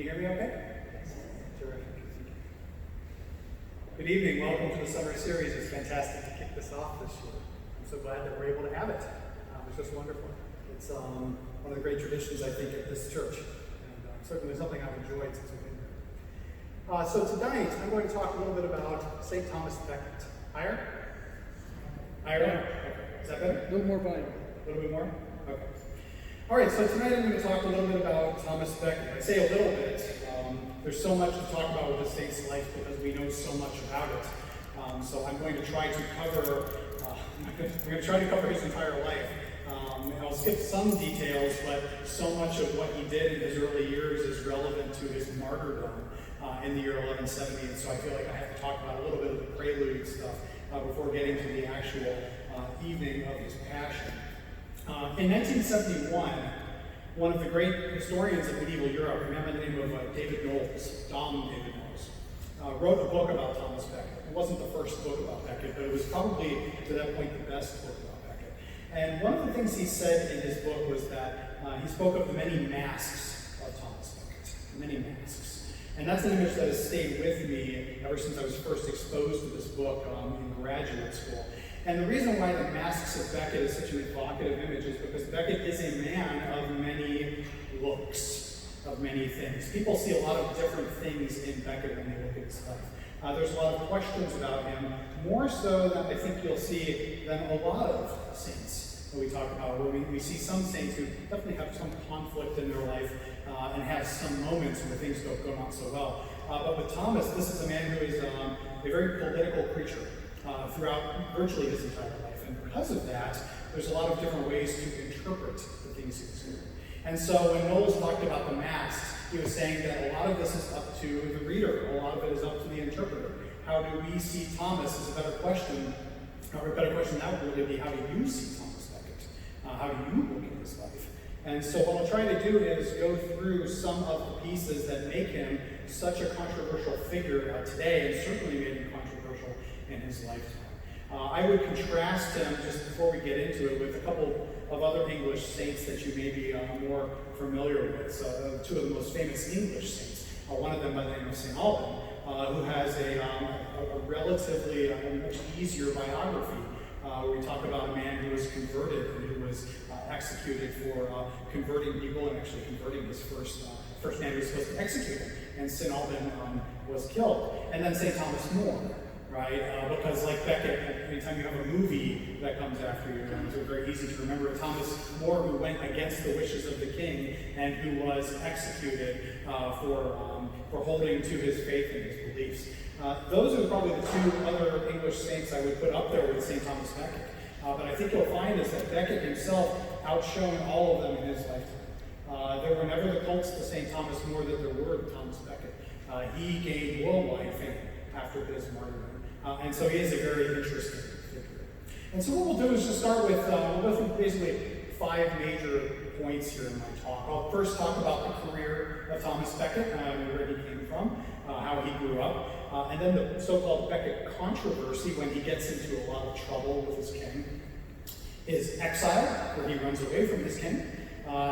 hear me okay? Terrific. Good evening. Welcome to the summer series. It's fantastic to kick this off this year. I'm so glad that we're able to have it. It's just wonderful. It's one of the great traditions, I think, at this church. And certainly something I've enjoyed since we've been here. So tonight, I'm going to talk a little bit about St. Thomas Becket. Higher? Higher? Okay. Is that better? A little more volume. A little bit more? Okay. All right, so tonight I'm going to talk a little bit about Thomas Becket. I say a little bit. There's so much to talk about with the saint's life because we know so much about it. So I'm going to try to cover. We're going to try to cover his entire life. I'll skip some details, but so much of what he did in his early years is relevant to his martyrdom in the year 1170, and so I feel like I have to talk about a little bit of the prelude stuff before getting to the actual evening of his passion. In 1971, one of the great historians of medieval Europe, a man by the name of David Knowles, David Knowles, wrote a book about Thomas Becket. It wasn't the first book about Becket, but it was probably, to that point, the best book about Becket. And one of the things he said in his book was that he spoke of the many masks of Thomas Becket, many masks. And that's an image that has stayed with me ever since I was first exposed to this book in graduate school. And the reason why the masks of Becket is such an evocative image is because Becket is a man of many looks, of many things. People see a lot of different things in Becket when they look at his life. There's a lot of questions about him, more so than I think you'll see than a lot of saints that we talk about, where we see some saints who definitely have some conflict in their life and have some moments where things go not so well. But with Thomas, this is a man who is a very political creature. Throughout virtually his entire life. And because of that, there's a lot of different ways to interpret the things he was doing. And so when Knowles talked about the masks, he was saying that a lot of this is up to the reader, a lot of it is up to the interpreter. How do we see Thomas is a better question, or a better question that would really be, how do you see Thomas Becket? How do you look at his life? And so what I'll try to do is go through some of the pieces that make him such a controversial figure today, and certainly made him controversial in his lifetime. I would contrast him, just before we get into it, with a couple of other English saints that you may be more familiar with. So, two of the most famous English saints. One of them by the name of St. Alban, who has a relatively much easier biography, where we talk about a man who was converted and who was executed for converting people and actually converting his first man who was supposed to execute him. And St. Alban was killed. And then St. Thomas More. Right? Because like Becket, anytime you have a movie that comes after you, it's very easy to remember Thomas More, who went against the wishes of the king and who was executed for holding to his faith and his beliefs. Those are probably the two other English saints I would put up there with St. Thomas Becket. But I think you'll find is that Becket himself outshone all of them in his lifetime. There were never the cults to St. Thomas More that there were to Thomas Becket. He gained worldwide fame after his martyrdom. And so he is a very interesting figure. And so what we'll do is just start with, we'll go through basically 5 major points here in my talk. I'll first talk about the career of Thomas Becket, where he came from, how he grew up, and then the so-called Becket controversy when he gets into a lot of trouble with his king, his exile, where he runs away from his king,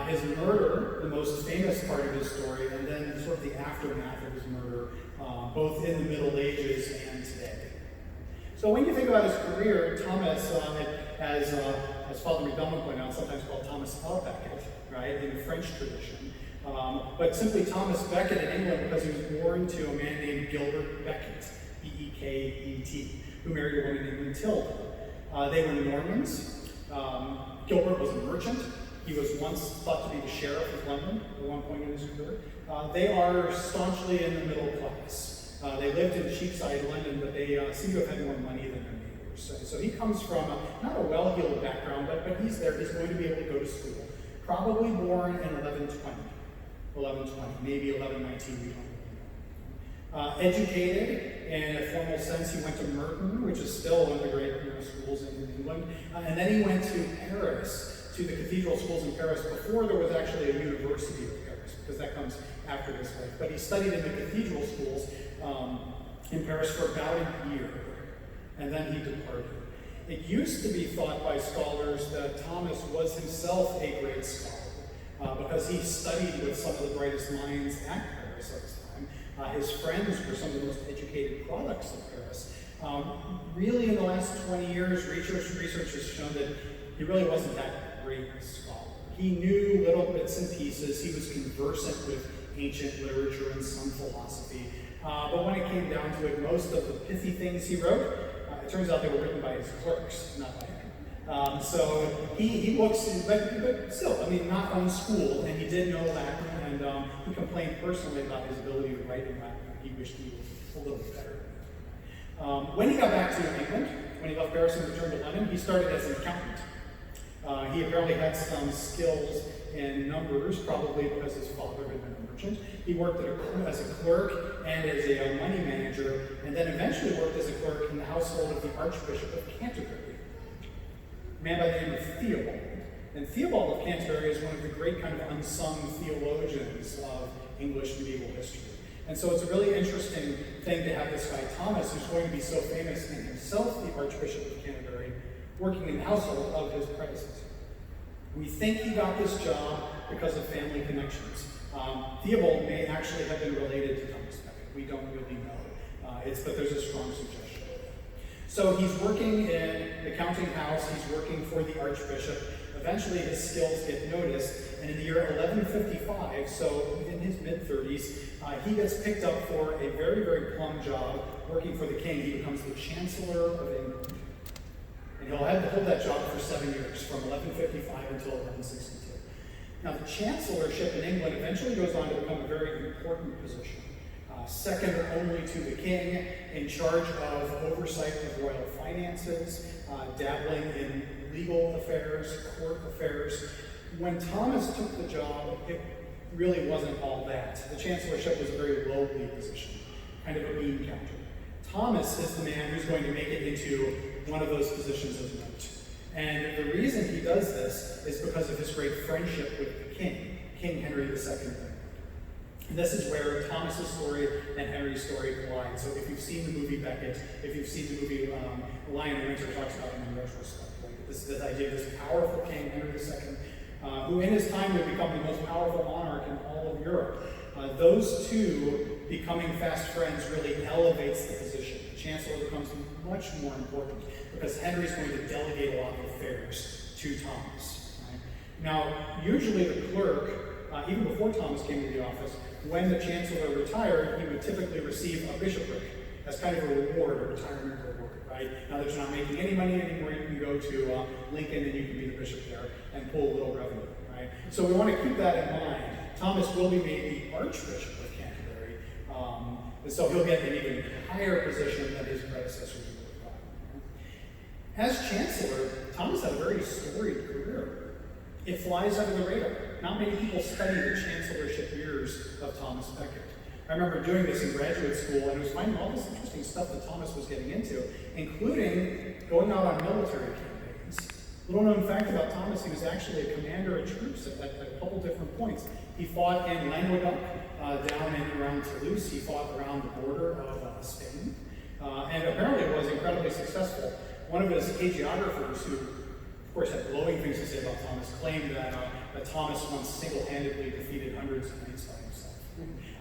his murder, the most famous part of his story, and then sort of the aftermath of his murder, both in the Middle Ages and today. So when you think about his career, Thomas, as Father McDonald pointed out, sometimes called Thomas a Becket, right, in the French tradition, but simply Thomas Becket in England because he was born to a man named Gilbert Becket, B-E-K-E-T, who married a woman named Matilda. They were Normans. Gilbert was a merchant. He was once thought to be the sheriff of London at one point in his career. They are staunchly in the middle class. They lived in Cheapside, London, but they seem to have had more money than their neighbors. So he comes from not a well-heeled background, but he's there. He's going to be able to go to school. Probably born in 1120, maybe 1119, we don't really know. Educated in a formal sense, he went to Merton, which is still one of the great schools in England, and then he went to Paris, to the cathedral schools in Paris before there was actually a university of Paris, because that comes after his life. But he studied in the cathedral schools in Paris for about a year, and then he departed. It used to be thought by scholars that Thomas was himself a great scholar, because he studied with some of the brightest minds at Paris at this time. His friends were some of the most educated products of Paris. Really, in the last 20 years, research has shown that he really wasn't that great a scholar. He knew little bits and pieces. He was conversant with ancient literature and some philosophy. But when it came down to it, most of the pithy things he wrote, it turns out they were written by his clerks, not by him. So he looks, but still, I mean, not unschooled, and he did know Latin, and he complained personally about his ability to write in Latin. He wished he was a little bit better. When he got back to England, when he left Paris and returned to London, he started as an accountant. He apparently had some skills in numbers, probably because his father had been a merchant. He worked as a clerk and as a money manager, and then eventually worked as a clerk in the household of the Archbishop of Canterbury, a man by the name of Theobald. And Theobald of Canterbury is one of the great kind of unsung theologians of English medieval history. And so it's a really interesting thing to have this guy Thomas, who's going to be so famous and himself the Archbishop of Canterbury, working in the household of his predecessor. We think he got this job because of family connections. Theobald may actually have been related to Thomas Becket. We don't really know. But there's a strong suggestion. So he's working in the counting house. He's working for the Archbishop. Eventually his skills get noticed, and in the year 1155, so in his mid-30s, he gets picked up for a very, very plum job working for the king. He becomes the Chancellor of England. And he'll have to hold that job for 7 years, from 1155 until 1162. Now, the chancellorship in England eventually goes on to become a very important position, second only to the king, in charge of oversight of royal finances, dabbling in legal affairs, court affairs. When Thomas took the job, it really wasn't all that. The chancellorship was a very lowly position, kind of a bean counter. Thomas is the man who's going to make it into one of those positions of note. And the reason he does this is because of his great friendship with the king, King Henry II. And this is where Thomas's story and Henry's story collide. So if you've seen the movie Becket, if you've seen the movie Lion and Winter talks about him in retrospect, like this idea of this powerful king, Henry II, who in his time would become the most powerful monarch in all of Europe. Those two becoming fast friends really elevates the position. The chancellor becomes much more important because Henry's going to delegate a lot of affairs to Thomas. Right? Now, usually the clerk, even before Thomas came to the office, when the chancellor retired, he would typically receive a bishopric as kind of a reward, a retirement reward, right? Now that you're not making any money anymore, you can go to Lincoln and you can be the bishop there and pull a little revenue, right? So we want to keep that in mind. Thomas will be made the Archbishop of Canterbury, and so he'll get an even higher position than his predecessors would have gotten. As Chancellor, Thomas had a very storied career. It flies under the radar. Not many people study the chancellorship years of Thomas Becket. I remember doing this in graduate school, and I was finding all this interesting stuff that Thomas was getting into, including going out on military campaigns. Little known fact about Thomas, he was actually a commander of troops at a couple different points. He fought in Languedoc, down and around Toulouse. He fought around the border of Spain, and apparently was incredibly successful. One of his hagiographers, who of course had glowing things to say about Thomas, claimed that Thomas once single-handedly defeated hundreds of knights by himself.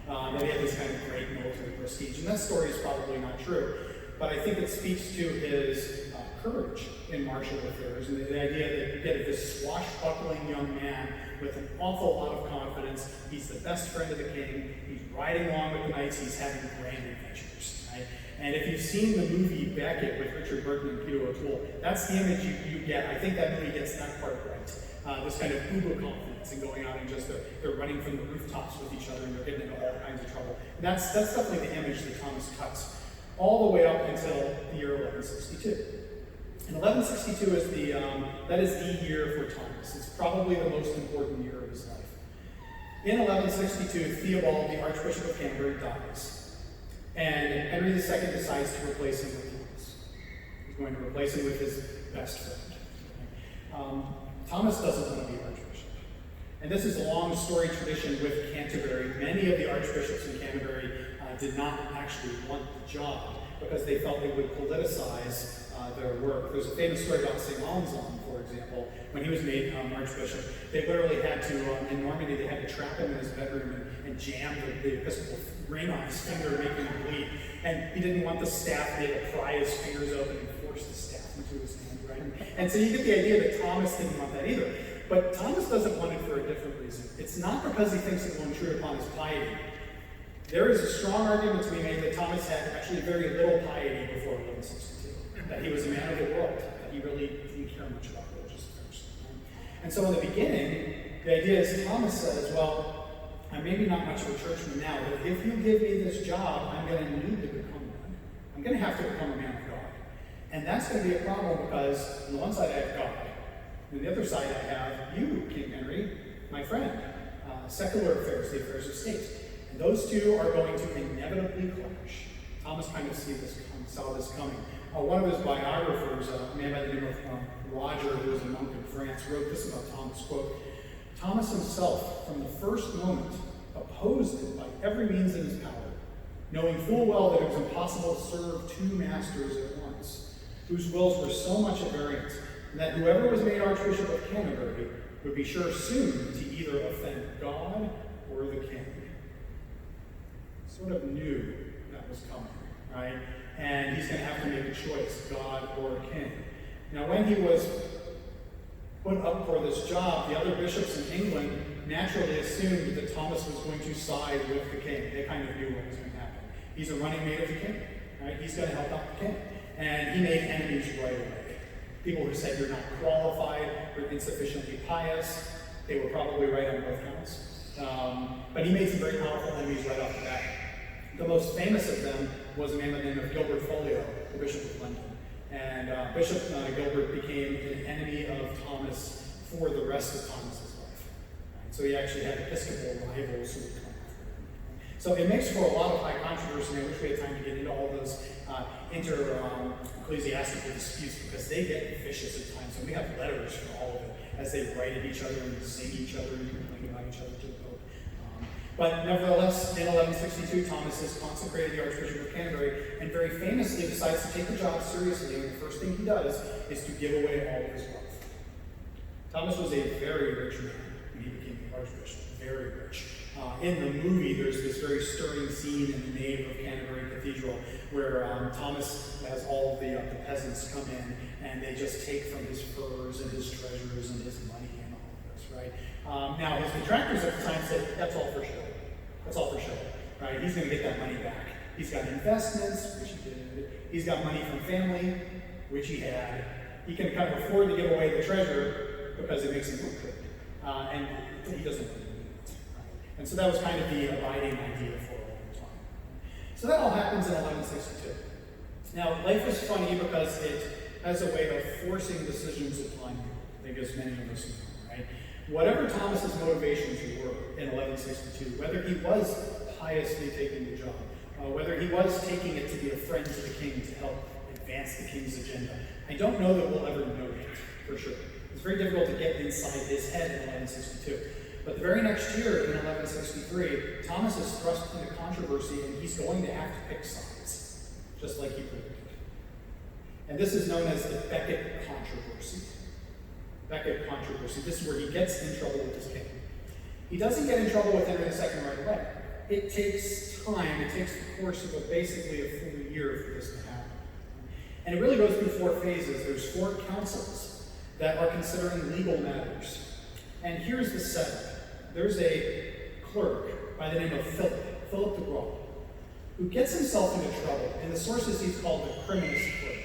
That he had this kind of great military prestige. And that story is probably not true, but I think it speaks to his courage in martial affairs, and the idea that you get this swashbuckling young man with an awful lot of confidence. He's the best friend of the king. He's riding along with the knights. He's having grand adventures, right? And if you've seen the movie Becket with Richard Burton and Peter O'Toole, that's the image you get. I think that movie gets that part right. This kind of uber confidence and going out and just they're running from the rooftops with each other and they're getting into all kinds of trouble. And that's definitely the image that Thomas cuts all the way up until the year 1162. And 1162 is the year for Thomas. It's probably the most important year of his life. In 1162, Theobald, the Archbishop of Canterbury, dies. And Henry II decides to replace him with Thomas. He's going to replace him with his best friend. Thomas doesn't want to be Archbishop. And this is a long story tradition with Canterbury. Many of the archbishops in Canterbury did not actually want the job. because they felt they would politicize their work. There's a famous story about St. Anselm, for example, when he was made Archbishop. They literally had to, in Normandy, they had to trap him in his bedroom and jam the episcopal ring on his finger, making him bleed. And he didn't want the staff, they had to pry his fingers open and force the staff into his hand, right? And so you get the idea that Thomas didn't want that either. But Thomas doesn't want it for a different reason. It's not because he thinks it will intrude upon his piety. There is a strong argument to be made that Thomas had actually very little piety before 1162, that he was a man of the world, that he really didn't care much about religious affairs. And so in the beginning, the idea is Thomas says, well, I'm maybe not much of a churchman now, but if you give me this job, I'm going to need to become one. I'm going to have to become a man of God. And that's going to be a problem because on the one side I have God, and on the other side I have you, King Henry, my friend, secular affairs, the affairs of state. And those two are going to inevitably clash. Thomas kind of saw this coming. One of his biographers, a man by the name of Roger, who was a monk in France, wrote this about Thomas, quote, Thomas himself, from the first moment, opposed it by every means in his power, knowing full well that it was impossible to serve two masters at once, whose wills were so much at variance, and that whoever was made Archbishop of Canterbury would be sure soon to either offend God or the king. Sort of knew that was coming, right? And he's going to have to make a choice, God or king. Now, when he was put up for this job, the other bishops in England naturally assumed that Thomas was going to side with the king. They kind of knew what was going to happen. He's a running mate of the king, right? He's going to help out the king. And he made enemies right away. People who said you're not qualified, you're insufficiently pious, they were probably right on both counts. But he made some very powerful enemies right off the bat. The most famous of them was a man by the name of Gilbert Folio, the Bishop of London. And Bishop Gilbert became an enemy of Thomas for the rest of Thomas's life. Right? So he actually had episcopal rivals who would come after him. So it makes for a lot of high controversy, and I wish we had time to get into all those ecclesiastical disputes, because they get vicious at times, and we have letters for all of it as they write at each other and zing each other and complain about each other to the Pope. But nevertheless, in 1162, Thomas is consecrated the Archbishop of Canterbury, and very famously decides to take the job seriously, and the first thing he does is to give away all of his wealth. Thomas was a very rich man when he became the Archbishop, very rich. In the movie, there's this very stirring scene in the nave of Canterbury Cathedral where Thomas has all of the peasants come in, and they just take from his furs and his treasures and his money and all of this, right? Now, his detractors at the time said, that's all for show. That's all for show, right? He's going to get that money back. He's got investments, which he did. He's got money from family, which he had. He can kind of afford to give away the treasure because it makes him look good. And he doesn't really need it. Right? And so that was kind of the abiding idea for a long time. So that all happens in 1162. Now, life is funny because it has a way of forcing decisions upon you. I think as many of us know, right? Whatever Thomas's motivations were in 1162, whether he was piously taking the job, whether he was taking it to be a friend to the king to help advance the king's agenda, I don't know that we'll ever know it for sure. It's very difficult to get inside his head in 1162. But the very next year, in 1163, Thomas is thrust into controversy, and he's going to have to pick sides, just like he predicted. And this is known as the Becket controversy. Becket controversy. This is where he gets in trouble with his king. He doesn't get in trouble with Henry II right away. It takes time. It takes the course of basically a full year for this to happen. And it really goes through four phases. There's 4 councils that are considering legal matters. And here's the setup. There's a clerk by the name of Philip de Groix, who gets himself into trouble. In the sources, he's called the criminous clerk.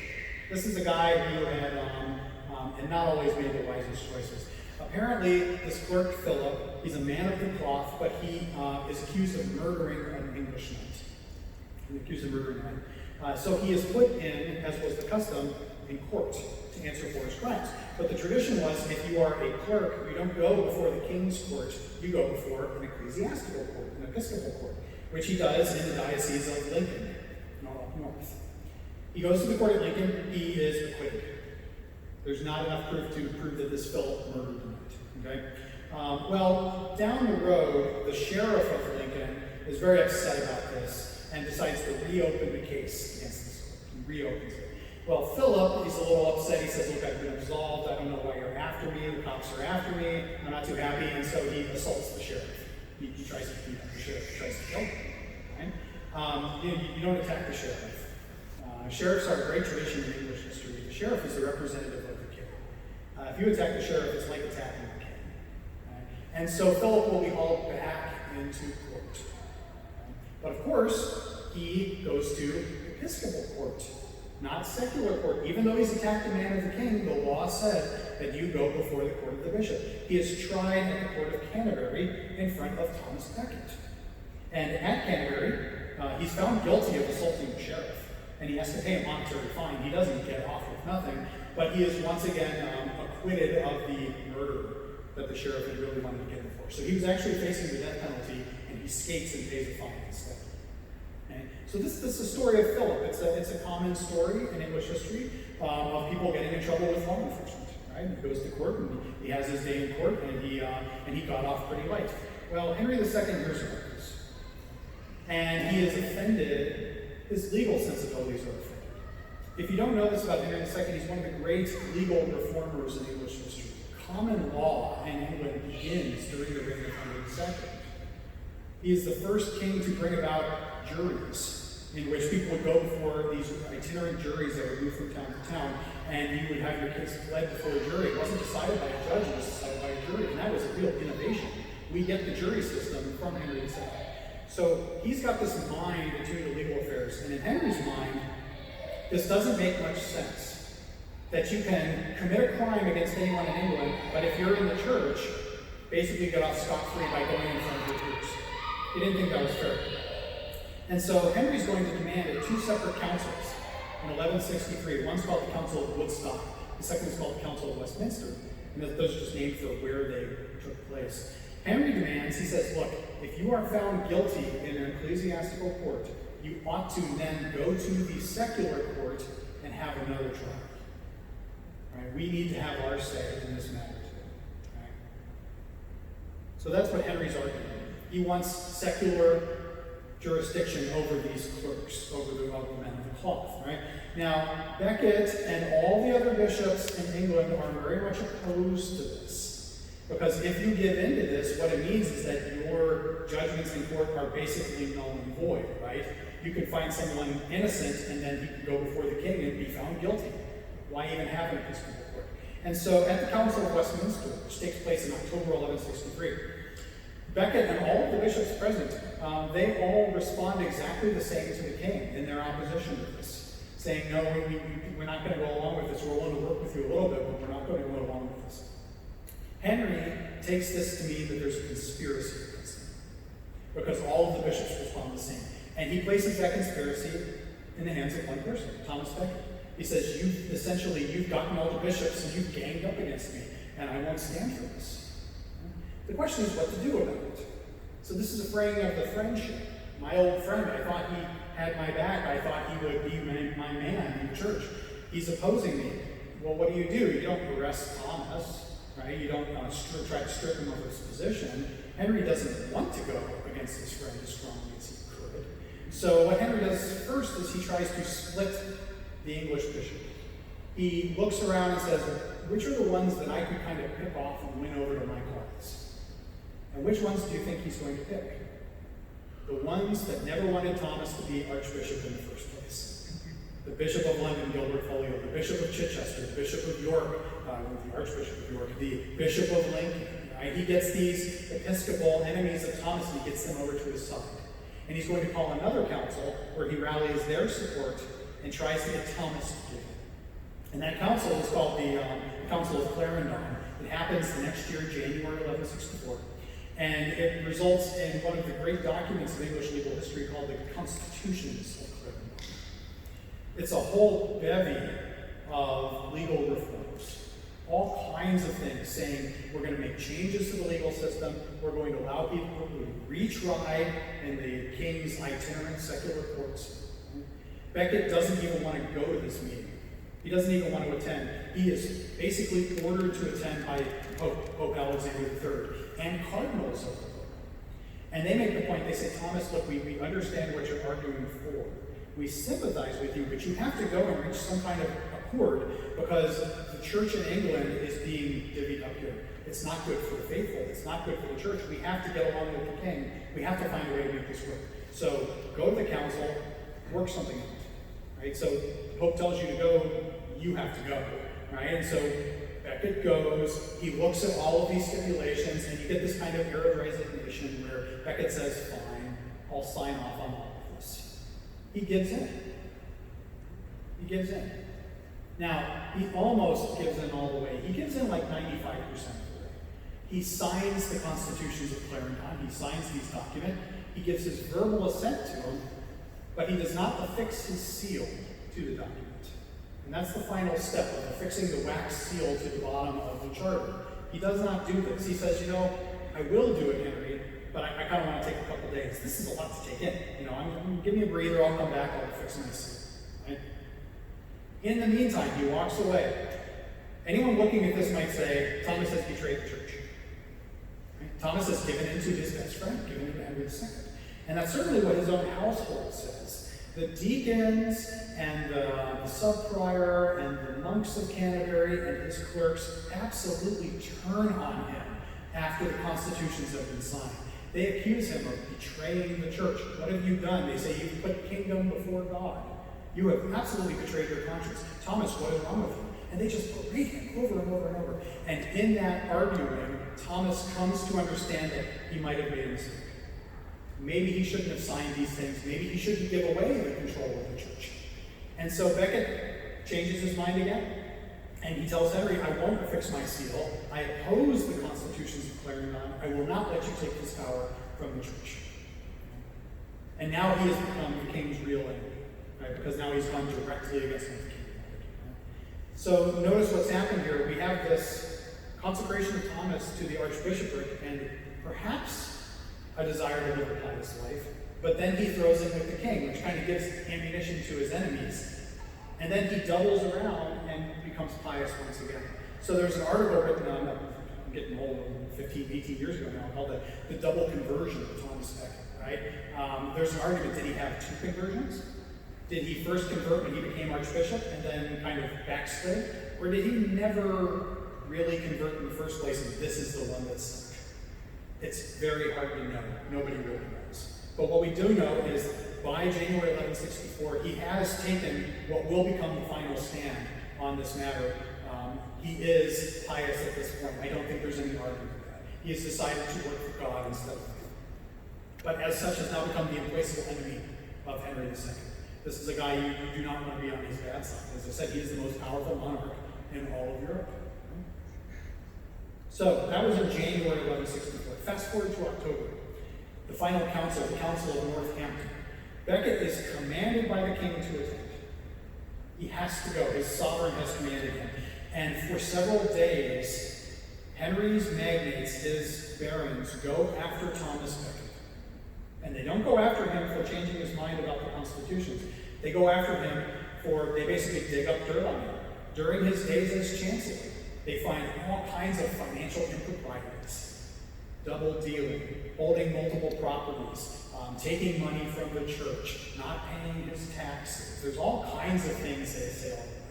This is a guy who had and not always made the wisest choices. Apparently, this clerk, Philip, he's a man of the cloth, but he is accused of murdering an English knight. He's accused of murdering a knight. So he is put in, as was the custom, in court to answer for his crimes. But the tradition was, if you are a clerk, you don't go before the king's court, you go before an ecclesiastical court, an episcopal court, which he does in the Diocese of Lincoln, up north. He goes to the court at Lincoln, he is acquitted. There's not enough proof to prove that this Philip murdered the knight, okay? Well, down the road, the sheriff of Lincoln is very upset about this and decides to reopen the case against this reopens it. Well, Philip is a little upset. He says, look, I've been absolved. I don't know why you're after me. The cops are after me. I'm not too happy. And so he assaults the sheriff. He tries to beat up the sheriff. He tries to kill him. Right? You don't attack the sheriff. Sheriffs are a great tradition in English history. The sheriff is the representative of the king. If you attack the sheriff, it's like attacking the king. Right? And so Philip will be hauled back into court. But of course, he goes to episcopal court, not secular court. Even though he's attacked a man of the king, the law said that you go before the court of the bishop. He is tried at the court of Canterbury in front of Thomas Becket. And at Canterbury, he's found guilty of assaulting the sheriff. And he has to pay a monetary fine. He doesn't get off with nothing, but he is once again acquitted of the murder that the sheriff had really wanted to get him for. So he was actually facing the death penalty, and he escapes and pays a fine instead. Okay? So this is the story of Philip. It's a common story in English history of people getting in trouble with law enforcement. Right? He goes to court, and he has his day in court, and he got off pretty light. Well, Henry II hears about this, and he is offended. His legal sensibilities are offended. If you don't know this about Henry II, he's one of the great legal reformers in English history. Common law in England begins during the reign of Henry II. He is the first king to bring about juries, in which people would go before these itinerant juries that would move from town to town, and you would have your case led before a jury. It wasn't decided by a judge, it was decided by a jury, and that was a real innovation. We get the jury system from Henry II. So he's got this mind attuned to legal affairs, and in Henry's mind, this doesn't make much sense. That you can commit a crime against anyone in England, but if you're in the church, basically get off scot-free by going in front of your troops. He didn't think that was fair. And so Henry's going to demand at two separate councils in 1163. One's called the Council of Woodstock, the second is called the Council of Westminster, and those are just named for where they took place. Henry demands, he says, look, if you are found guilty in an ecclesiastical court, you ought to then go to the secular court and have another trial. Right? We need to have our say in this matter too. Right? So that's what Henry's arguing. He wants secular jurisdiction over these clerks, over the men of the cloth. Right? Now, Becket and all the other bishops in England are very much opposed to this. Because if you give in to this, what it means is that your judgments in court are basically null and void, right? You could find someone innocent and then he could go before the king and be found guilty. Why even have an episcopal court? And so at the Council of Westminster, which takes place in October 1163, Becket and all of the bishops present, they all respond exactly the same to the king in their opposition to this, saying, no, we're not going to go along with this. We're willing to work with you a little bit, but we're not going to go along with this. Henry takes this to mean that there's a conspiracy against him, because all of the bishops respond the same. And he places that conspiracy in the hands of one person, Thomas Becket. He says, you've gotten all the bishops and you've ganged up against me, and I won't stand for this. The question is what to do about it. So this is a fraying of the friendship. My old friend, I thought he had my back. I thought he would be my man in the church. He's opposing me. Well, what do? You don't arrest Thomas. Right? You don't try to strip him of his position. Henry doesn't want to go against his friend as strongly as he could. So what Henry does first is he tries to split the English bishop. He looks around and says, which are the ones that I could kind of pick off and win over to my cause? And which ones do you think he's going to pick? The ones that never wanted Thomas to be Archbishop in the first place. The Bishop of London, Gilbert Folio, the Bishop of Chichester, the Bishop of York, the Archbishop of York, the Bishop of Lincoln. Right? He gets these episcopal enemies of Thomas and he gets them over to his side. And he's going to call another council where he rallies their support and tries to get Thomas to give in. And that council is called the Council of Clarendon. It happens the next year, January 1164. And it results in one of the great documents of English legal history called the Constitutions of Clarendon. It's a whole bevy of legal reforms. All kinds of things saying we're going to make changes to the legal system, we're going to allow people to be retried in the king's itinerant secular courts. Becket doesn't even want to go to this meeting. He doesn't even want to attend. He is basically ordered to attend by Pope Alexander III and cardinals of the Pope. And they make the point, they say, Thomas, look, we understand what you're arguing for, we sympathize with you, but you have to go and reach some kind of accord because the church in England is being divvied up here. It's not good for the faithful. It's not good for the church. We have to get along with the king. We have to find a way to make this work. So go to the council, work something out. Right? So the Pope tells you to go, you have to go. Right? And so Becket goes, he looks at all of these stipulations, and you get this kind of air of resignation where Becket says, fine, I'll sign off on all of this. He gives in. He gives in. Now, he almost gives in all the way. He gives in like 95% of the way. He signs the constitutions of Clarendon. He signs these documents. He gives his verbal assent to them, but he does not affix his seal to the document. And that's the final step of affixing the wax seal to the bottom of the charter. He does not do this. He says, I will do it, Henry, but I kind of want to take a couple days. This is a lot to take in. Give me a breather, I'll come back, I'll affix my seal. Right? In the meantime, he walks away. Anyone looking at this might say, Thomas has betrayed the church. Right? Thomas has given in to his best friend, given in to Henry II. And that's certainly what his own household says. The deacons and the sub-prior and the monks of Canterbury and his clerks absolutely turn on him after the constitutions have been signed. They accuse him of betraying the church. What have you done? They say you've put kingdom before God. You have absolutely betrayed your conscience. Thomas, what is wrong with you? And they just berate him over and over and over. And in that arguing, Thomas comes to understand that he might have made a mistake. Maybe he shouldn't have signed these things. Maybe he shouldn't give away the control of the church. And so Becket changes his mind again. And he tells Henry, I won't affix my seal. I oppose the constitutions of Clarendon. I will not let you take this power from the church. And now he has become the king's real enemy. Right? Because now he's gone directly against the king. So notice what's happened here. We have this consecration of Thomas to the archbishopric, and perhaps a desire to live a pious life, but then he throws in with the king, which kind of gives ammunition to his enemies. And then he doubles around and becomes pious once again. So there's an article written on, I'm getting old, 15, 18 years ago now, called the double conversion of Thomas Becket, right? There's an argument, did he have two conversions? Did he first convert when he became archbishop and then kind of backslid? Or did he never really convert in the first place and this is the one that's stuck? It's very hard to know. Nobody really knows. But what we do know is by January 1164, he has taken what will become the final stand on this matter. He is pious at this point. I don't think there's any argument with that. He has decided to work for God instead of man. But as such, has now become the implacable enemy of Henry II. This is a guy you do not want to be on his bad side. As I said, he is the most powerful monarch in all of Europe. So that was in January 1164. Fast forward to October. The final council, the Council of Northampton. Becket is commanded by the king to attend. He has to go. His sovereign has commanded him. And for several days, Henry's magnates, his barons, go after Thomas Becket. And they don't go after him for changing his mind about the constitutions. They go after him they basically dig up dirt on him. During his days as chancellor, they find all kinds of financial improprieties, double dealing, holding multiple properties, taking money from the church, not paying his taxes. There's all kinds of things they assail him with.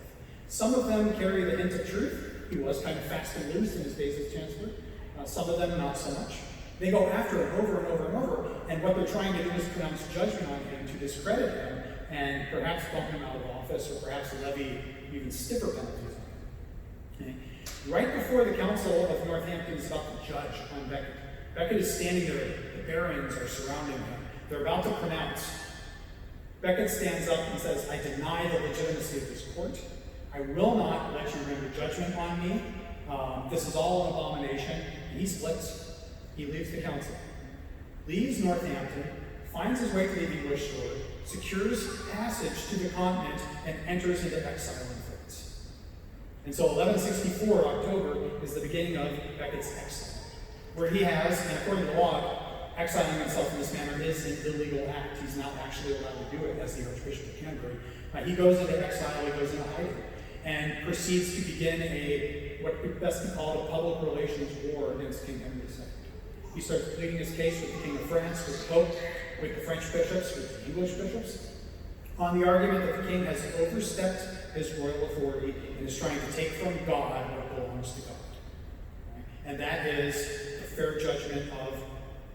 Some of them carry the hint of truth. He was kind of fast and loose in his days as chancellor. Some of them not so much. They go after him over and over and over, and what they're trying to do is pronounce judgment on him to discredit him and perhaps bump him out of office or perhaps levy even stiffer penalties on him. Okay. Right before the Council of Northampton is about to judge on Becket, Becket is standing there, the barons are surrounding him. They're about to pronounce. Becket stands up and says, I deny the legitimacy of this court. I will not let you render judgment on me. This is all an abomination. And he splits. He leaves the council, leaves Northampton, finds his way to the English shore, secures passage to the continent, and enters into exile in France. And so 1164, October, is the beginning of Becket's exile, where he has, and according to law, exiling himself in this manner is an illegal act. He's not actually allowed to do it as the Archbishop of Canterbury. He goes into exile, he goes into hiding, and proceeds to begin what could best be called a public relations war against King Henry II. He starts pleading his case with the King of France, with the Pope, with the French bishops, with the English bishops. on the argument that the king has overstepped his royal authority and is trying to take from God what belongs to God. Right? And that is the fair judgment of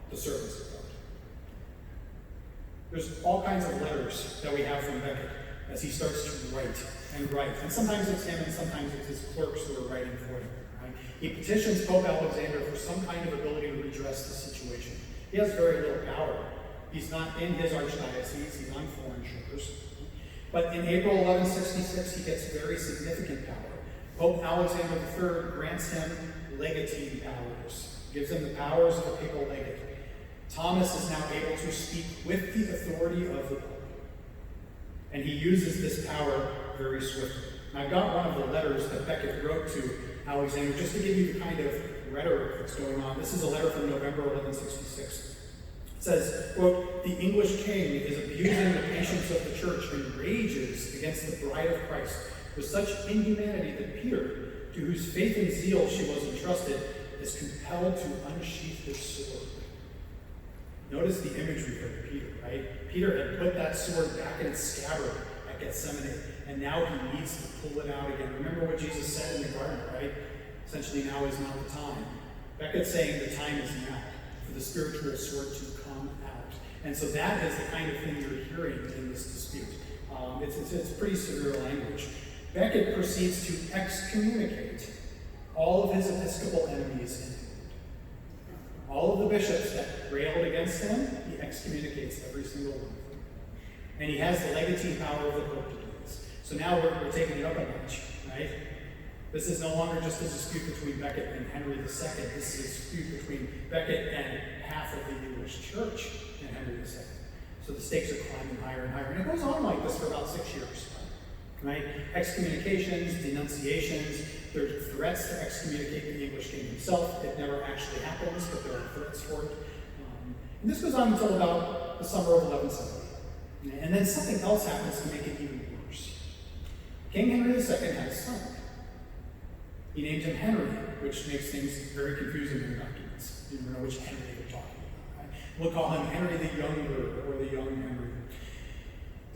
the servants of God. There's all kinds of letters that we have from Becket as he starts to write and write. And sometimes it's him and sometimes it's his clerks who are writing for him. Right? He petitions Pope Alexander for some kind of ability to redress the situation. He has very little power. He's not in his archdiocese, he's on foreign shores. But in April 1166, he gets very significant power. Pope Alexander III grants him legatine powers, gives him the powers of a papal legate. Thomas is now able to speak with the authority of the Pope. And he uses this power very swiftly. And I've got one of the letters that Becket wrote to Alexander, just to give you the kind of rhetoric that's going on. This is a letter from November 1166. It says, quote, "The English king is abusing the patience of the church and rages against the bride of Christ with such inhumanity that Peter, to whose faith and zeal she was entrusted, is compelled to unsheath his sword." Notice the imagery of Peter, right? Peter had put that sword back in its scabbard at Gethsemane, and now he needs to pull it out again. Remember what Jesus said in the garden, right? Essentially, now is not the time. Becket's saying the time is now for the spiritual sword to come out. And so that is the kind of thing you're hearing in this dispute. It's pretty severe language. Becket proceeds to excommunicate all of his episcopal enemies in England. All of the bishops that railed against him, he excommunicates every single one of them. And he has the legatine power of the Pope to do this. So now we're taking it up a notch, right? This is no longer just a dispute between Becket and Henry II. This is a dispute between Becket and half of the English church and Henry II. So the stakes are climbing higher and higher. And it goes on like this for about 6 years. Right? Excommunications, denunciations, there's threats to excommunicate the English king himself. It never actually happens, but there are threats for it. And this goes on until about the summer of 1170. And then something else happens to make it even worse. King Henry II had a son. He named him Henry, which makes things very confusing in the documents. You never know which Henry they're talking about. Right? We'll call him Henry the Younger or the Young Henry.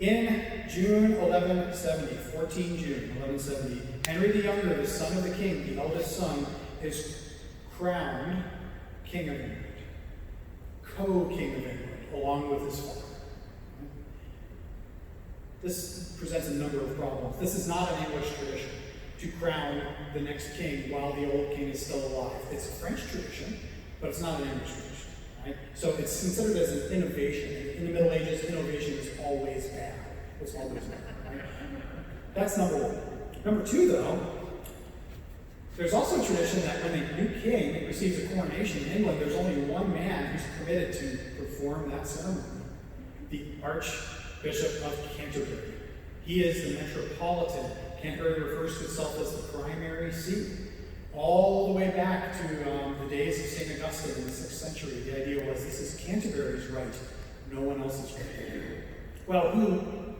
In June 1170, 14 June 1170, Henry the Younger, the son of the king, the eldest son, is crowned King of England, co-King of England, along with his father. This presents a number of problems. This is not an English tradition to crown the next king while the old king is still alive. It's a French tradition, but it's not an English tradition. Right? So it's considered as an innovation. In the Middle Ages, innovation is always bad. It's always bad. Right? That's number one. Number two, though, there's also a tradition that when a new king receives a coronation in England, there's only one man who's permitted to perform that ceremony: the Archbishop of Canterbury. He is the metropolitan. Canterbury refers to itself as the primary see. All the way back to the days of St. Augustine in the 6th century, the idea was this is Canterbury's right, no one else's right. Well, who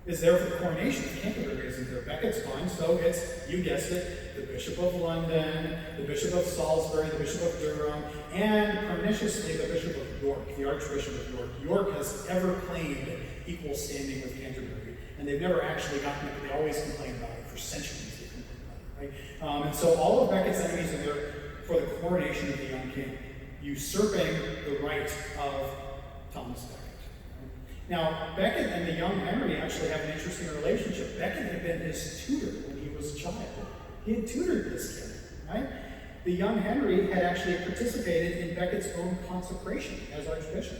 is there for the coronation? Canterbury isn't there. Becket's gone, so it's, you guessed it, the Bishop of London, the Bishop of Salisbury, the Bishop of Durham, and perniciously the Bishop of York, the Archbishop of York. York has ever claimed equal standing with Canterbury, and they've never actually gotten it, but they always complain about it for centuries. Right? And so all of Becket's enemies are there for the coronation of the young king, usurping the right of Thomas Becket. Now, Becket and the young Henry actually have an interesting relationship. Becket had been his tutor when he was a child. He had tutored this kid, right? The young Henry had actually participated in Becket's own consecration as Archbishop.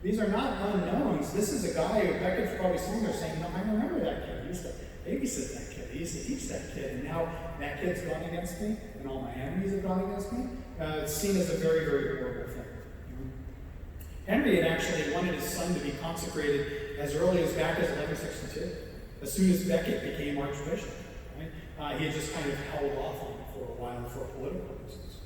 These are not unknowns. This is a guy who Becket's probably sitting there saying, no, I remember that kid. He used to babysit that kid. He used to teach that kid. And now that kid's gone against me, and all my enemies have gone against me. It's seen as a very, very horrible thing. Henry had actually wanted his son to be consecrated as early as back as 1162, as soon as Becket became Archbishop. Right? He had just kind of held off on it for a while for political reasons.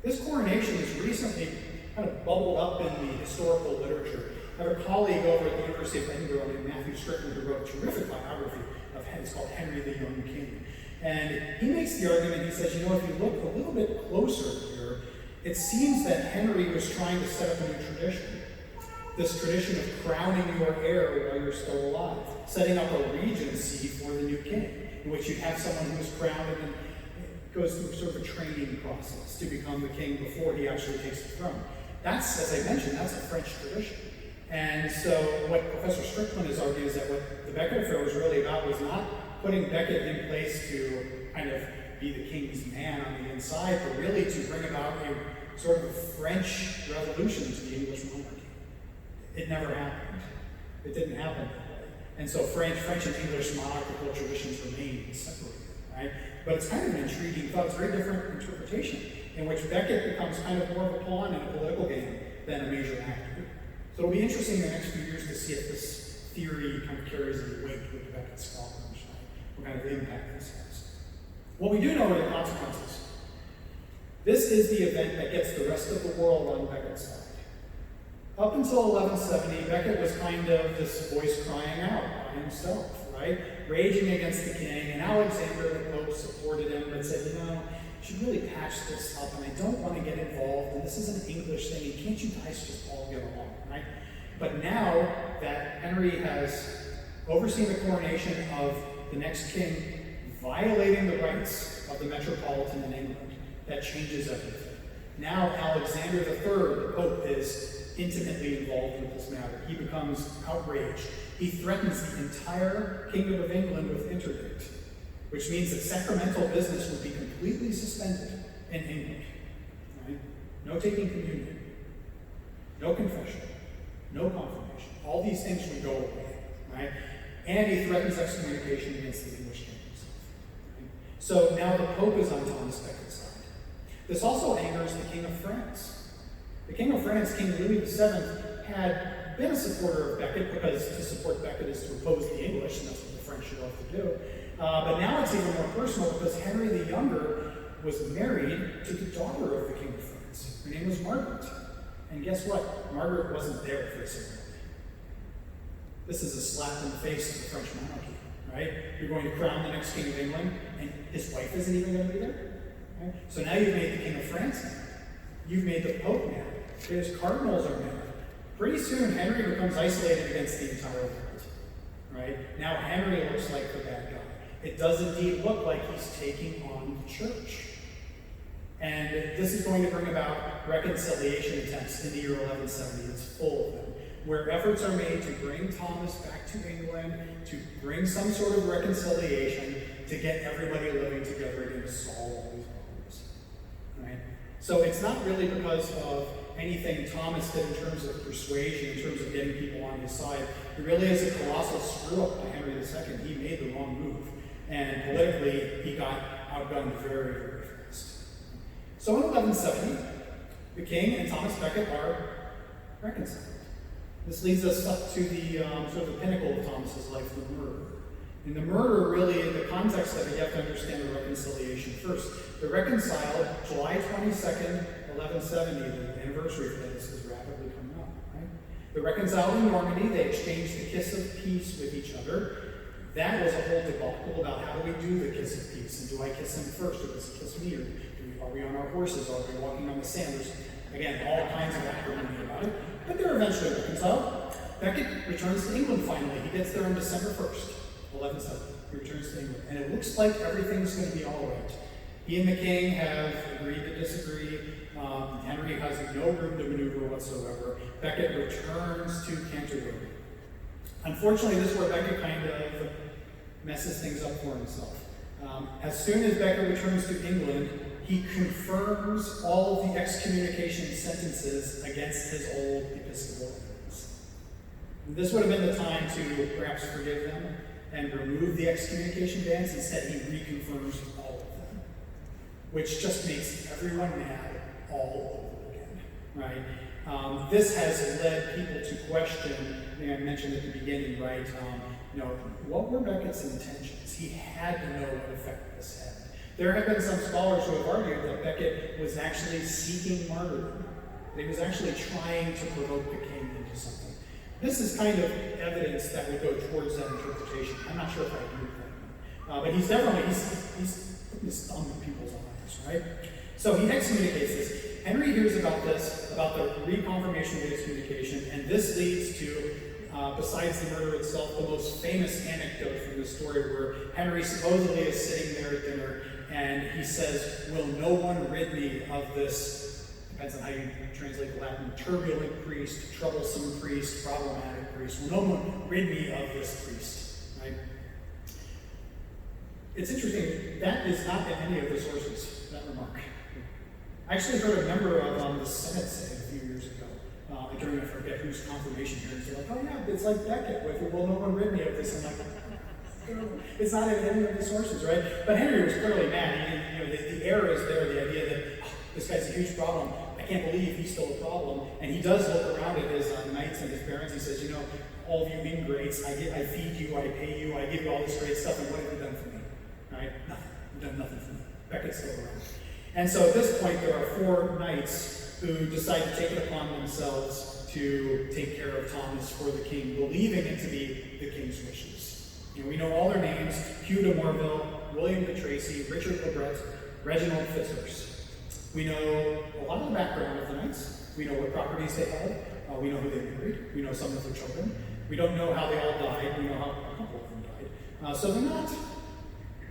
This coronation has recently kind of bubbled up in the historical literature. I have a colleague over at the University of Edinburgh named Matthew Strickland who wrote a terrific biography of Henry. It's called Henry the Young King. And he makes the argument, he says, if you look a little bit closer here, it seems that Henry was trying to set up a new tradition. this tradition of crowning your heir while you're still alive, setting up a regency for the new king, in which you have someone who's crowned and then goes through sort of a training process to become the king before he actually takes the throne. That's, as I mentioned, that's a French tradition. And so what Professor Strickland has argued is that what the Becket affair was really about was not putting Becket in place to kind of be the king's man on the inside, but really to bring about a sort of French revolution to the English monarchy. It never happened. It didn't happen that way. And so French and English monarchical traditions remain separated, right? But it's kind of an intriguing thought. It's a very different interpretation in which Becket becomes kind of more of a pawn in a political game than a major actor. So it'll be interesting in the next few years to see if this theory kind of carries any weight with Beckett scholars, right? What kind of impact this has. What we do know are the consequences. This is the event that gets the rest of the world on Becket's side. Up until 1170, Becket was kind of this voice crying out by himself, right? Raging against the king, and Alexander the Pope supported him, but said, you know, you should really patch this up, and I don't want to get involved, and this is an English thing, and can't you guys just all get along, right? But now that Henry has overseen the coronation of the next king, violating the rights of the metropolitan in England, that changes everything. Now Alexander III, the Pope, is intimately involved with this matter. He becomes outraged. He threatens the entire Kingdom of England with interdict, which means that sacramental business would be completely suspended in England. Right? No taking communion, no confession, no confirmation. All these things would go away. Right? And he threatens excommunication against the English king himself. Right? So now the Pope is on Thomas Becket's side. This also angers the King of France. The King of France, King Louis VII, had been a supporter of Becket because to support Becket is to oppose the English, and that's what the French should love to do. But now it's even more personal because Henry the Younger was married to the daughter of the King of France. Her name was Margaret. And guess what? Margaret wasn't there for the ceremony. This is a slap in the face of the French monarchy, right? You're going to crown the next King of England, and his wife isn't even going to be there. Right? So now you've made the King of France mad. You've made the Pope mad. His cardinals are mad. Pretty soon, Henry becomes isolated against the entire world. Right? Now Henry looks like the bad guy. It does indeed look like he's taking on the church. And this is going to bring about reconciliation attempts in the year 1170. It's full of them, where efforts are made to bring Thomas back to England, to bring some sort of reconciliation, to get everybody living together again to solve all these problems. Right? So it's not really because of anything Thomas did in terms of persuasion, in terms of getting people on his side. It really is a colossal screw-up by Henry II. He made the wrong move. And politically, he got outgunned very, very fast. So in 1170, the king and Thomas Becket are reconciled. This leads us up to the sort of the pinnacle of Thomas's life, the murder. In the murder, really, in the context of it, you have to understand the reconciliation first. They're reconciled July 22nd, 1170, the anniversary for this is rapidly coming up, right? They're reconciled in Normandy. They exchange the kiss of peace with each other. That was a whole debacle about how do we do the kiss of peace, and do I kiss him first, or does he kiss me, or are we on our horses, are we walking on the sand? There's, again, all kinds of acrimony about it, but they're eventually reconciled. Becket returns to England finally. He gets there on December 1st, 1170. He returns to England, and it looks like everything's going to be all right. He and the king have agreed to disagree. Henry has no room to maneuver whatsoever. Becket returns to Canterbury. Unfortunately, this is where Becket kind of messes things up for himself. As soon as Becket returns to England, he confirms all of the excommunication sentences against his old episcopal enemies. This would have been the time to perhaps forgive them and remove the excommunication bans. Instead, he reconfirms all of them, which just makes everyone mad all over again, right? This has led people to question, I mentioned at the beginning, right, what were Becket's intentions? He had to know what effect this had. There have been some scholars who have argued that Becket was actually seeking martyrdom. That he was actually trying to provoke the king into something. This is kind of evidence that would go towards that interpretation. I'm not sure if I agree with that. But he's definitely, he's putting his thumb in people's eyes, right? So he excommunicates this. Henry hears about this, about the reconfirmation of the excommunication, and this leads to, besides the murder itself, the most famous anecdote from the story where Henry supposedly is sitting there at dinner and he says, "Will no one rid me of this," depends on how you translate the Latin, "turbulent priest, troublesome priest, problematic priest. Will no one rid me of this priest?" Right? It's interesting, that is not in any of the sources, that remark. I actually heard a member of the Senate say a few years ago, during, I forget whose confirmation hearings, they're like, "Oh yeah, it's like Becket with, will no one rid me of this?" I'm like, it's not in any of the sources, right? But Henry was clearly mad. The error is there, the idea that this guy's a huge problem. I can't believe he's still a problem. And he does look around at his knights and his barons. He says, all of you ingrates, I feed you, I pay you, I give you all this great stuff, and what have you done for me? Right? Nothing. You've done nothing for me. Becket's still around. And so at this point, there are 4 knights who decide to take it upon themselves to take care of Thomas for the king, believing it to be the king's wishes. We know all their names: Hugh de Morville, William de Tracy, Richard Lebret, Reginald Fitzurse. We know a lot of the background of the knights. We know what properties they had. We know who they married. We know some of their children. We don't know how they all died. We know how a couple of them died. So they're not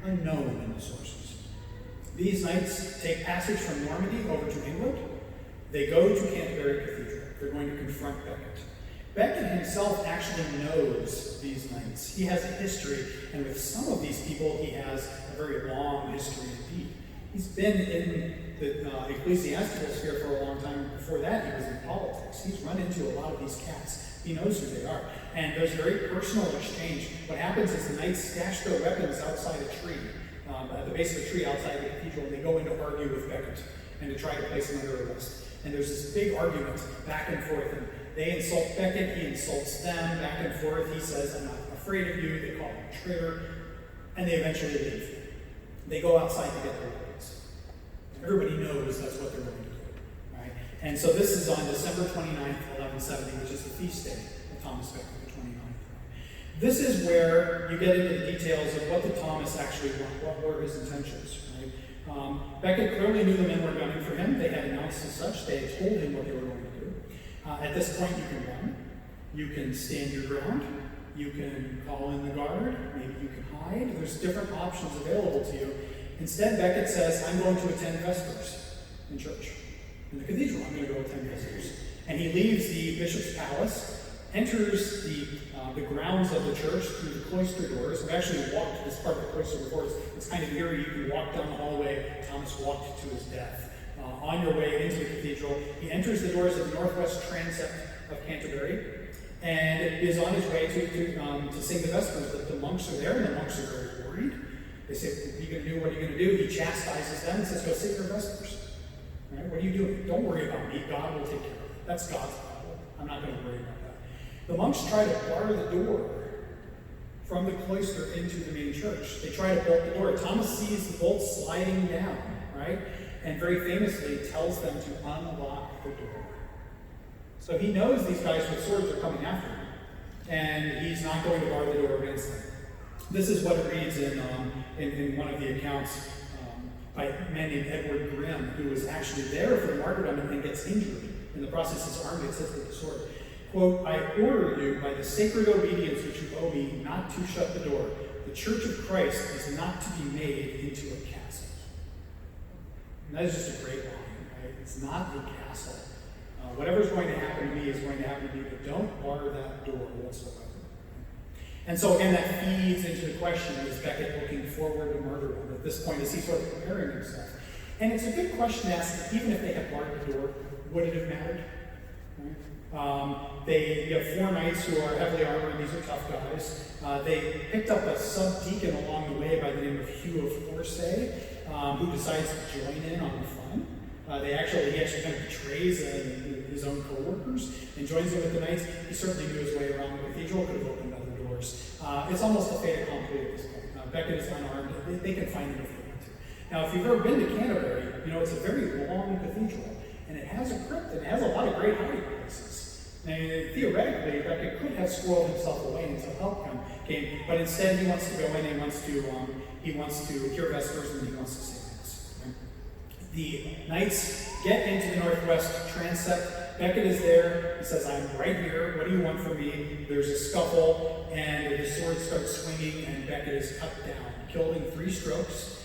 unknown in the sources. These knights take passage from Normandy over to England. They go to Canterbury Cathedral. They're going to confront Becket. Becket himself actually knows these knights. He has a history, and with some of these people, he has a very long history indeed. He's been in the ecclesiastical sphere for a long time. Before that, he was in politics. He's run into a lot of these cats. He knows who they are. And there's a very personal exchange. What happens is the knights stash their weapons outside a tree, at the base of a tree outside the cathedral, and they go in to argue with Becket and to try to place him under arrest. And there's this big argument back and forth. And they insult Becket, he insults them, back and forth. He says, "I'm not afraid of you." They call him a traitor, and they eventually leave. They go outside to get their weapons. Everybody knows that's what they're going to do, right? And so this is on December 29th, 1170, which is the feast day of Thomas Becket, the 29th. This is where you get into the details of what did Thomas actually want, what were his intentions, right? Becket clearly knew the men were gunning for him. They had announced as such. They had told him what they were going to do. At this point, you can run, you can stand your ground, you can call in the guard, maybe you can hide. There's different options available to you. Instead, Becket says, "I'm going to attend Vespers in church. In the cathedral, I'm going to go attend Vespers." And he leaves the bishop's palace, enters the grounds of the church through the cloister doors. We've actually walked this part of the cloister before. It's kind of eerie. You can walk down the hallway. Thomas walked to his death. On your way into the cathedral, he enters the doors of the northwest transept of Canterbury and is on his way to sing the Vespers. The monks are there, and the monks are very worried. They say, "What are you going to do? What are you going to do?" He chastises them and says, "Go sing your Vespers. Right? What are you doing? Don't worry about me. God will take care of it. That's God's problem. I'm not going to worry about that." The monks try to bar the door from the cloister into the main church. They try to bolt the door. Thomas sees the bolt sliding down, right? And very famously tells them to unlock the door. So he knows these guys with swords are coming after him, and he's not going to bar the door against them. This is what it reads in one of the accounts by a man named Edward Grimm, who was actually there for the martyrdom and then gets injured. In the process, his arm gets hit with the sword. Quote, "I order you by the sacred obedience which you owe me not to shut the door. The Church of Christ is not to be made into a castle." And that is just a great line, right? It's not a castle. Whatever's going to happen to me is going to happen to me, but don't bar that door whatsoever. And so again, that feeds into the question, is Becket looking forward to martyrdom at this point? Is he sort of preparing himself? And it's a good question to ask, even if they had barred the door, would it have mattered? Right? You have 4 knights who are heavily armored. These are tough guys. They picked up a sub-deacon along the way by the name of Hugh of Hosler, who decides to join in on the fun. He actually kind of betrays his own co-workers and joins in with the knights. He certainly knew his way around the cathedral, could have opened other doors. It's almost a fait accompli at this point. Becket is unarmed. They can find him if they want to. Now, if you've ever been to Canterbury, it's a very long cathedral, and it has a crypt, and it has a lot of great hiding places. And theoretically, Becket could have squirreled himself away until help came, but instead he wants to go in and he wants to hear Vespers and he wants to sing Mass. The knights get into the northwest transept. Becket is there. He says, I'm right here. What do you want from me? There's a scuffle, and his sword starts swinging, and Becket is cut down, killed in 3 strokes.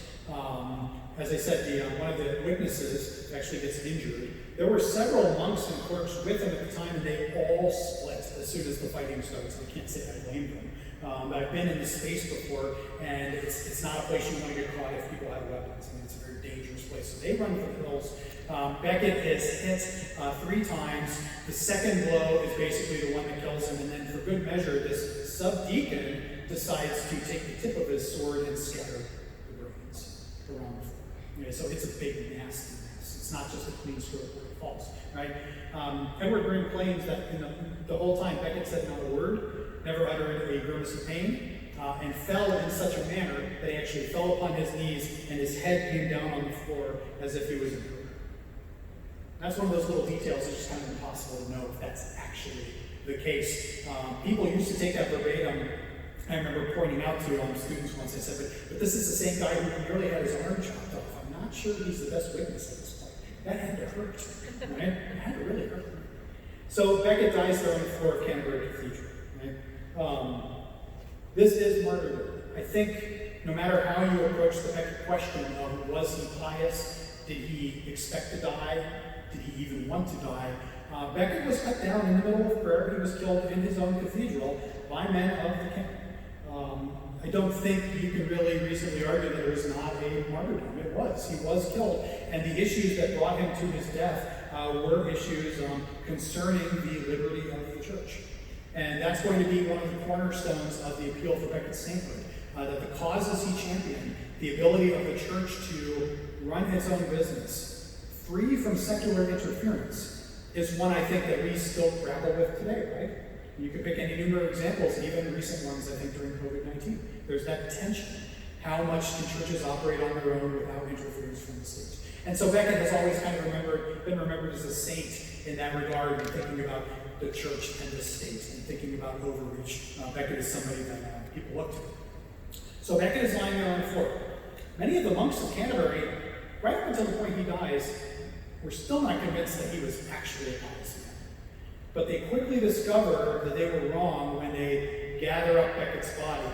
As I said, one of the witnesses actually gets injured. There were several monks and clerks with him at the time, and they all split as soon as the fighting started, so I can't say I blame them. But I've been in this space before, and it's not a place you want to get caught if people have weapons. I mean, it's a very dangerous place. So they run for the hills. Becket is hit 3 times. The second blow is basically the one that kills him, and then for good measure, this subdeacon decides to take the tip of his sword and scatter the brains around the floor. Okay, so it's a big, nasty mess. It's not just a clean stroke where it falls, right? Edward Green claims that in the whole time Becket said not a word, never uttered a grimace of pain, and fell in such a manner that he actually fell upon his knees and his head came down on the floor as if he was in prayer. That's one of those little details that's just kind of impossible to know if that's actually the case. People used to take that verbatim. I remember pointing out to students once, I said, but this is the same guy who nearly had his arm chopped off. I'm not sure he's the best witness at this point. That had to hurt, right? It had to really hurt. So Becket dies there on the floor of Canterbury Cathedral, right? This is martyrdom. I think no matter how you approach the Becket question of was he pious, did he expect to die, did he even want to die, Becket was cut down in the middle of prayer. He was killed in his own cathedral by men of the camp. I don't think you can really reasonably argue that it was not a martyrdom. It was. He was killed. And the issues that brought him to his death were issues concerning the liberty of the church. And that's going to be one of the cornerstones of the appeal for Becket's sainthood. That the causes he championed, the ability of the church to run its own business, free from secular interference, is one I think that we still grapple with today, right? You could pick any number of examples, even recent ones, I think, during COVID-19. There's that tension. How much can churches operate on their own without interference from the state? And so Becket has always kind of been remembered as a saint in that regard, and thinking about the church and the state, and thinking about overreach. Becket is somebody that people look to. So Becket is lying there on the floor. Many of the monks of Canterbury, right up until the point he dies, were still not convinced that he was actually a pious man. But they quickly discover that they were wrong when they gather up Becket's body.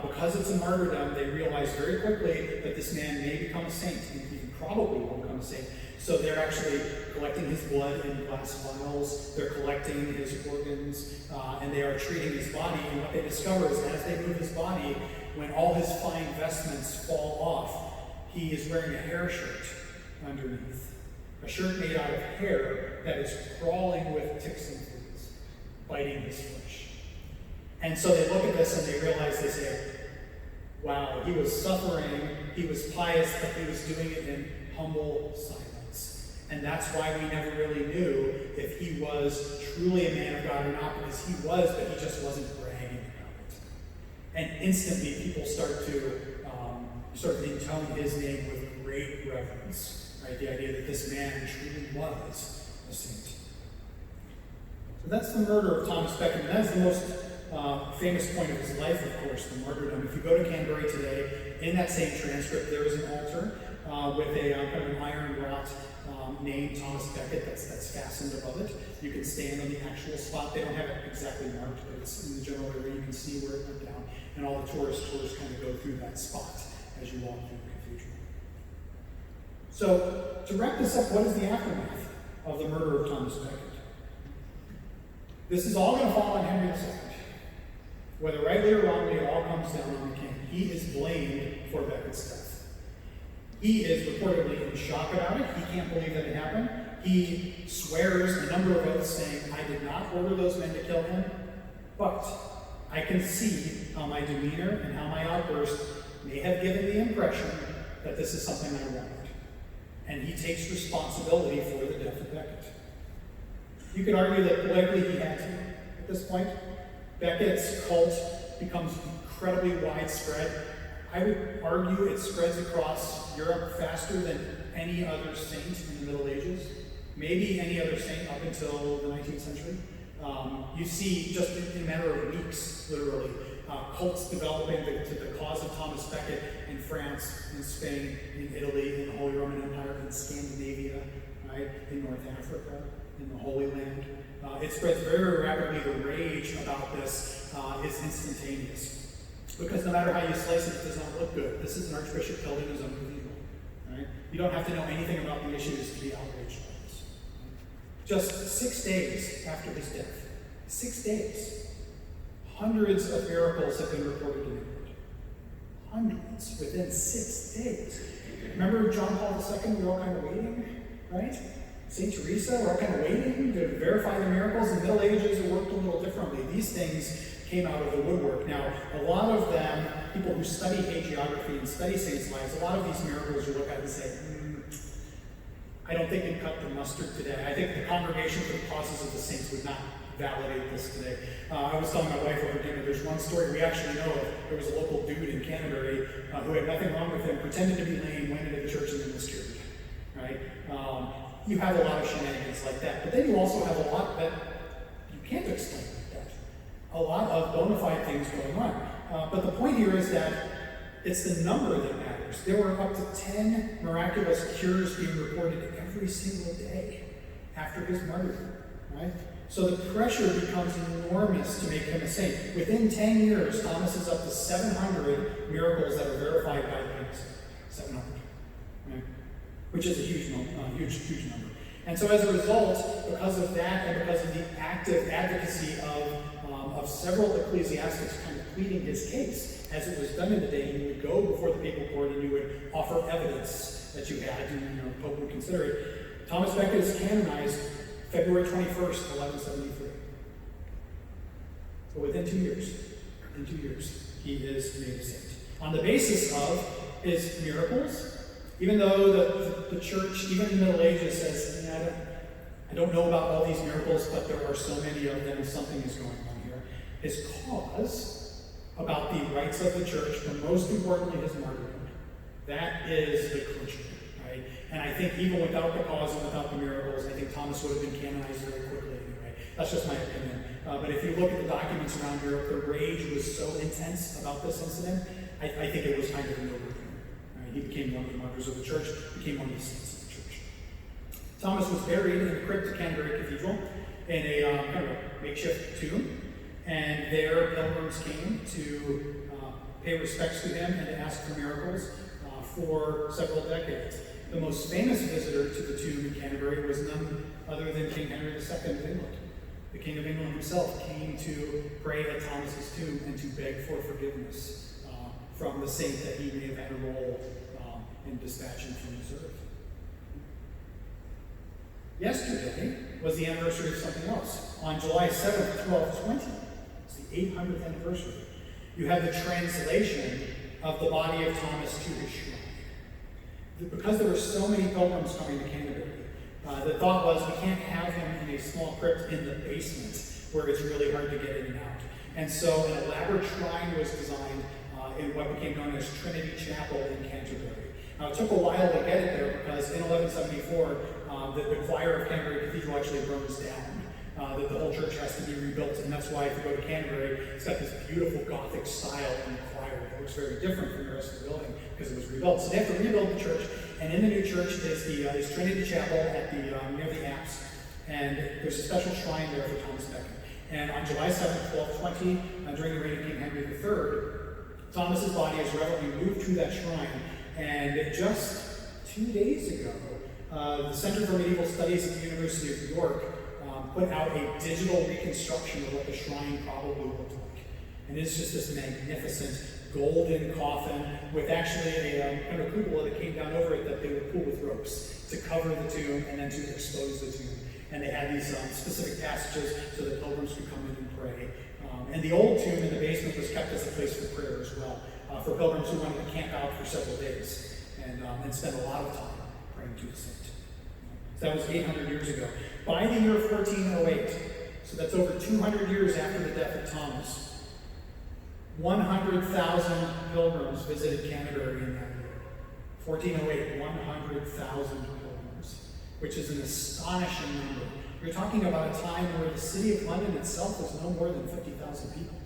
Because it's a martyrdom, they realize very quickly that this man may become a saint, and he probably will become a saint. So they're actually collecting his blood in glass vials, they're collecting his organs, and they are treating his body. And what they discover is as they move his body, when all his fine vestments fall off, he is wearing a hair shirt underneath. A shirt made out of hair that is crawling with ticks and fleas, biting his flesh. And so they look at this and they realize, they say, wow, he was suffering, he was pious, but he was doing it in humble silence. And that's why we never really knew if he was truly a man of God or not, because he was, but he just wasn't bragging about it. And instantly people start to intone his name with great reverence. Right, the idea that this man truly was a saint. So that's the murder of Thomas Becket, and that's the most famous point of his life, of course, the martyrdom. If you go to Canterbury today, in that same transcript, there is an altar with a kind of an iron wrought name, Thomas Becket, that's fastened above it. You can stand on the actual spot. They don't have it exactly marked, but it's in the general area. You can see where it went down, and all the tours kind of go through that spot as you walk through the cathedral. So, to wrap this up, what is the aftermath of the murder of Thomas Becket? This is all going to fall on Henry II. Whether rightly or wrongly, it all comes down on the king. He is blamed for Becket's death. He is reportedly in shock about it. He can't believe that it happened. He swears a number of oaths saying, I did not order those men to kill him, but I can see how my demeanor and how my outburst may have given the impression that this is something I wanted. And he takes responsibility for the death of Becket. You could argue that politically he had to at this point. Becket's cult becomes incredibly widespread. I would argue it spreads across Europe faster than any other saint in the Middle Ages, maybe any other saint up until the 19th century. You see, just in a matter of weeks, literally, cults developing to the cause of Thomas Becket in France, in Spain, in Italy, in the Holy Roman Empire, in Scandinavia, right, in North Africa, in the Holy Land. It spreads very rapidly. The rage about this is instantaneous. Because no matter how you slice it, it does not look good. This is an archbishop killed in his own cathedral. Right? You don't have to know anything about the issues to be outraged by this. Just 6 days after his death, 6 days, hundreds of miracles have been reported in England. Hundreds within 6 days. Remember John Paul II? We were all kind of waiting, right? St. Teresa, we're all kind of waiting to verify the miracles. In the Middle Ages, it worked a little differently. These things came out of the woodwork. Now, a lot of them, people who study hagiography and study saints' lives, a lot of these miracles you look at and say, I don't think it cut the mustard today. I think the Congregation for the Causes of the Saints would not validate this today. I was telling my wife over dinner, there's one story we actually know of. There was a local dude in Canterbury who had nothing wrong with him, pretended to be lame, went into the church and then was cured. Right? You have a lot of shenanigans like that. But then you also have a lot that you can't explain like that. A lot of bona fide things going on. But the point here is that it's the number that matters. There were up to 10 miraculous cures being reported every single day after his martyrdom. Right? So the pressure becomes enormous to make him a saint. Within 10 years, Thomas is up to 700 miracles that are verified by the Council. 700. Right? Which is a huge number. And so as a result, because of that and because of the active advocacy of several ecclesiastics kind of pleading his case, as it was done in the day, you would go before the papal court and you would offer evidence that you had, and the Pope would consider it. Thomas Becket is canonized February 21st, 1173. So within 2 years, he is made a saint. On the basis of his miracles, even though the church, even in the Middle Ages, says, I don't know about all these miracles, but there are so many of them, something is going on here. His cause about the rights of the church, but most importantly his martyrdom, that is the clincher, right? And I think even without the cause and without the miracles, I think Thomas would have been canonized very quickly anyway. That's just my opinion. But if you look at the documents around Europe, the rage was so intense about this incident, I think it was kind of a no-brainer. He became one of the martyrs of the church, became one of the saints of the church. Thomas was buried in the crypt of Canterbury Cathedral in a kind of a makeshift tomb, and there pilgrims came to pay respects to him and to ask for miracles for several decades. The most famous visitor to the tomb in Canterbury was none other than King Henry II of England. The King of England himself came to pray at Thomas's tomb and to beg for forgiveness from the saint that he may have had a role in dispatching from this earth. Yesterday was the anniversary of something else. On July 7th, 1220, it's the 800th anniversary, you have the translation of the body of Thomas to his shrine. Because there were so many pilgrims coming to Canterbury, the thought was we can't have him in a small crypt in the basement where it's really hard to get in and out. And so an elaborate shrine was designed in what became known as Trinity Chapel in Canterbury. Now, it took a while to get it there because in 1174, the choir of Canterbury Cathedral actually burns down. The whole church has to be rebuilt, and that's why if you go to Canterbury, it's got this beautiful Gothic style in the choir. It looks very different from the rest of the building because it was rebuilt. So they have to rebuild the church, and in the new church is Trinity Chapel at near the apse, and there's a special shrine there for Thomas Becket. And on July 7th, 1220, during the reign of King Henry III, Thomas's body is reverently moved to that shrine. And just 2 days ago, the Center for Medieval Studies at the University of York put out a digital reconstruction of what the shrine probably looked like. And it's just this magnificent golden coffin with actually a kind of cupola that came down over it that they would pull with ropes to cover the tomb and then to expose the tomb. And they had these specific passages so that pilgrims could come in and pray. And the old tomb in the basement was kept as a place for prayer as well, for pilgrims who wanted to camp out for several days and spend a lot of time praying to the saint. So that was 800 years ago. By the year 1408, so that's over 200 years after the death of Thomas, 100,000 pilgrims visited Canterbury in that year. 1408, 100,000 pilgrims, which is an astonishing number. You're talking about a time where the city of London itself was no more than 50,000 people.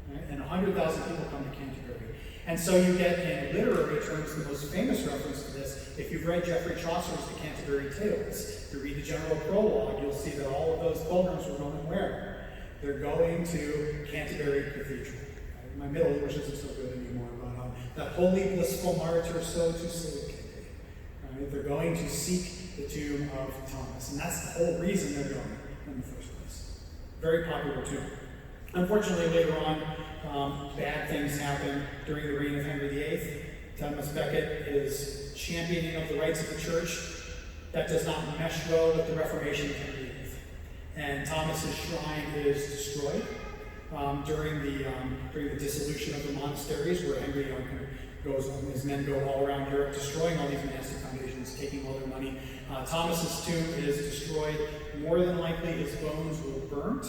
Right? And 100,000 people come to Canterbury. And so you get, in literary terms, the most famous reference to this. If you've read Geoffrey Chaucer's The Canterbury Tales, you read the general prologue, you'll see that all of those pilgrims were going where? They're going to Canterbury Cathedral. My Middle English isn't so good anymore, but that holy, blissful martyr, so to say. They're going to seek the tomb of Thomas, and that's the whole reason they're going in the first place. Very popular tomb. Unfortunately, later on, bad things happen during the reign of Henry VIII. Thomas Becket is championing of the rights of the church. That does not mesh well with the Reformation of Henry VIII. And Thomas's shrine is destroyed during the dissolution of the monasteries, where Henry goes, his men go all around Europe, destroying all these monastic foundations, taking all their money. Thomas's tomb is destroyed. More than likely, his bones were burnt.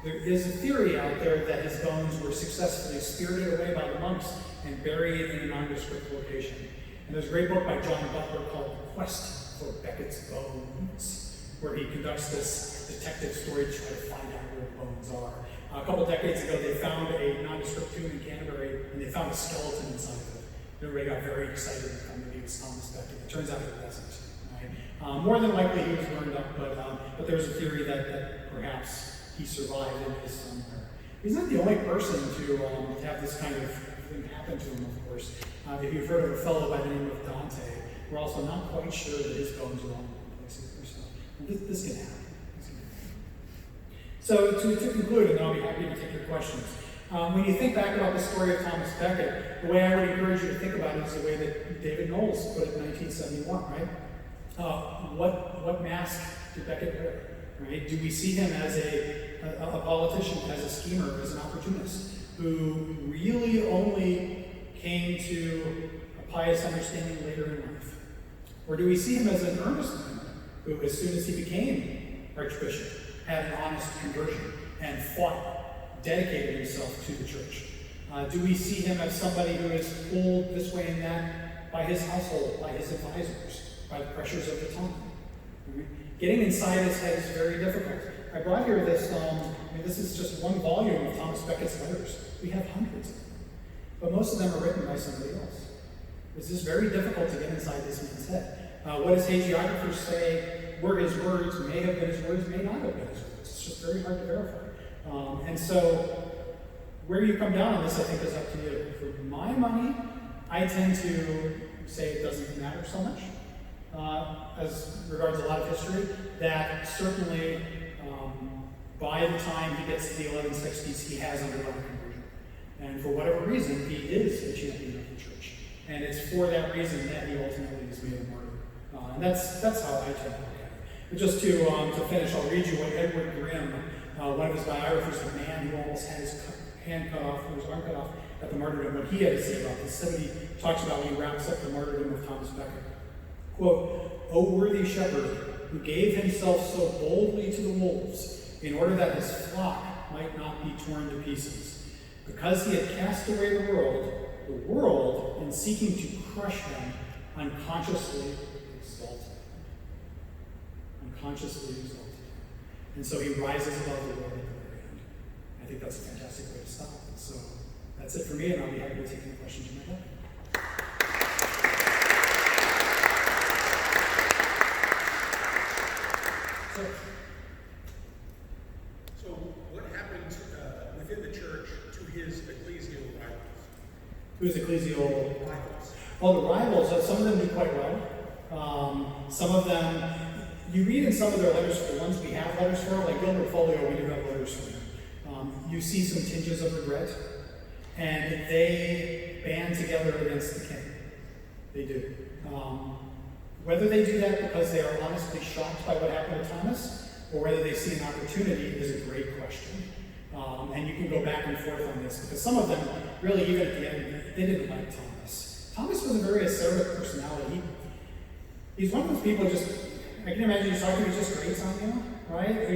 There is a theory out there that his bones were successfully spirited away by the monks and buried in a nondescript location. And there's a great book by John Butler called The Quest for Becket's Bones, where he conducts this detective story to try to find out where the bones are. A couple decades ago, they found a nondescript tomb in Canterbury, and they found a skeleton inside of it. Everybody got very excited to come to meet Thomas Becket. It turns out it wasn't. Right? More than likely, he was burned up, but there's a theory that perhaps he survived and is somewhere. He's not the only person to have this kind of thing happen to him, of course. If you've heard of a fellow by the name of Dante, we're also not quite sure that his bones are all in one place either. So this can happen. So to conclude, and I'll be happy to take your questions. When you think back about the story of Thomas Becket, the way I would encourage you to think about it is the way that David Knowles put it in 1971, right? What mask did Becket wear? Right? Do we see him as a politician, as a schemer, as an opportunist, who really only came to a pious understanding later in life? Or do we see him as an earnest man, who, as soon as he became Archbishop, had an honest conversion and dedicated himself to the church? Do we see him as somebody who is pulled this way and that by his household, by his advisors, by the pressures of the time? Getting inside his head is very difficult. I brought here this, this is just one volume of Thomas Becket's letters. We have hundreds of them, but most of them are written by somebody else. It's just very difficult to get inside this man's head. What his hagiographers say were his words, may have been his words, may not have been his words. It's just very hard to verify. And so, where you come down on this, I think, is up to you. For my money, I tend to say it doesn't matter so much. As regards a lot of history, that certainly by the time he gets to the 1160s, he has undergone conversion. And for whatever reason, he is a champion of the church. And it's for that reason that he ultimately is made a martyr. And that's how I tend to look at it. But just to finish, I'll read you what Edward Grimm, one of his biographers, the man who almost had his hand cut off, or his arm cut off at the martyrdom, what he had to say about this. Somebody talks about when he wraps up the martyrdom of Thomas Becket. Quote, "O worthy shepherd, who gave himself so boldly to the wolves, in order that his flock might not be torn to pieces. Because he had cast away the world, in seeking to crush him, unconsciously exalted him." Unconsciously exalted him. And so he rises above the world at the very end. I think that's a fantastic way to stop. So that's it for me, and I'll be happy to take any questions you might have. So what happened within the church to his ecclesial rivals? To his ecclesial Rivals. Well, the rivals, some of them do quite well. Some of them, you read in some of their letters, the ones we have letters for, like Gilbert Folio, we do have letters for him. You see some tinges of regret, and they band together against the king. They do. Whether they do that because they are honestly shocked by what happened to Thomas, or whether they see an opportunity, is a great question. And you can go back and forth on this, because some of them, really, even at the end, they didn't like Thomas. Thomas was a very acerbic personality. He's one of those people I can imagine he's talking, he just grates on you, right?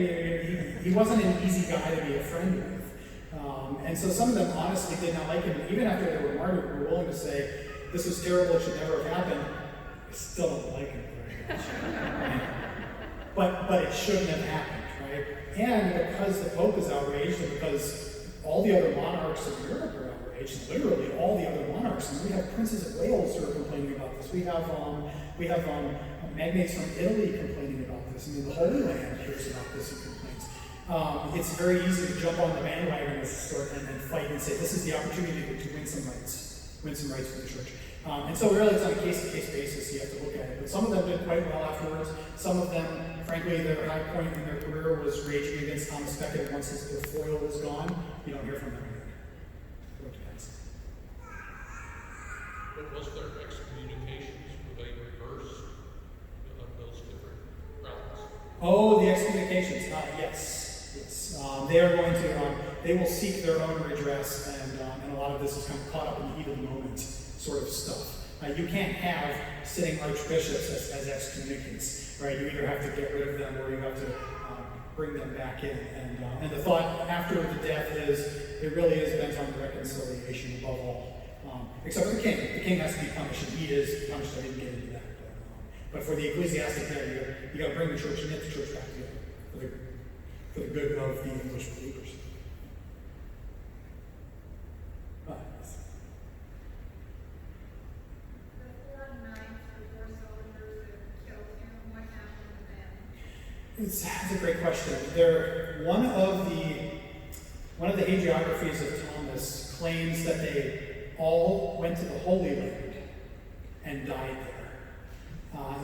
He wasn't an easy guy to be a friend with. And so some of them honestly did not like him. Even after they were martyred, were willing to say, this was terrible, it should never have happened. I still don't like him very much. But it shouldn't have happened, right? And because the Pope is outraged, and because all the other monarchs of Europe are outraged, literally all the other monarchs. And we have princes of Wales who are complaining about this. We have magnates from Italy complaining about this. I mean, the Holy Land hears about this and complains. It's very easy to jump on the bandwagon and fight and say, this is the opportunity to win some rights for the church. And so really it's on a case-to-case basis, you have to look at it. But some of them did quite well afterwards. Some of them, frankly, their high point in their career was raging against Thomas Becket. Once their foil was gone, you don't hear from them again. It depends. But was there excommunications? Were they reversed of those different realms? Oh, the excommunications. Yes. They are going to, they will seek their own redress, and a lot of this is kind of caught up in the heat of the moment sort of stuff. You can't have sitting archbishops as excommunicants, right? You either have to get rid of them or you have to bring them back in. And the thought after the death is, it really is bent on reconciliation above all. Except for the king. The king has to be punished, and he is punished. I didn't get into that. But for the ecclesiastic there, you got to bring the church and get the church back together for the good of the English believers. That's a great question. One of the hagiographies of Thomas claims that they all went to the Holy Land and died there.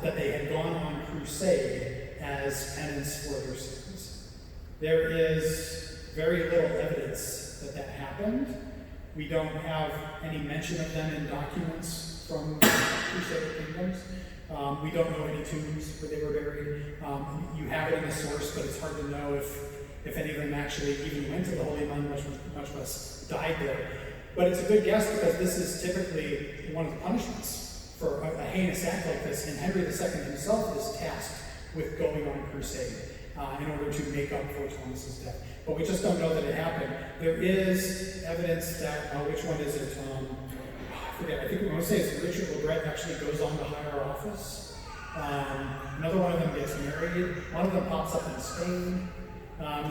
That they had gone on crusade as penance for their sins. There is very little evidence that happened. We don't have any mention of them in documents from Crusader kingdoms. We don't know any tombs where they were buried. You have it in the source, but it's hard to know if any of them actually even went to the Holy Land, much less died there. But it's a good guess because this is typically one of the punishments for a heinous act like this. And Henry II himself is tasked with going on crusade in order to make up for Thomas's death. But we just don't know that it happened. There is evidence that, which one is it? I forget, I think we want to say it's Richard LeBret actually goes on to higher office. Another one of them gets married. One of them pops up in Spain.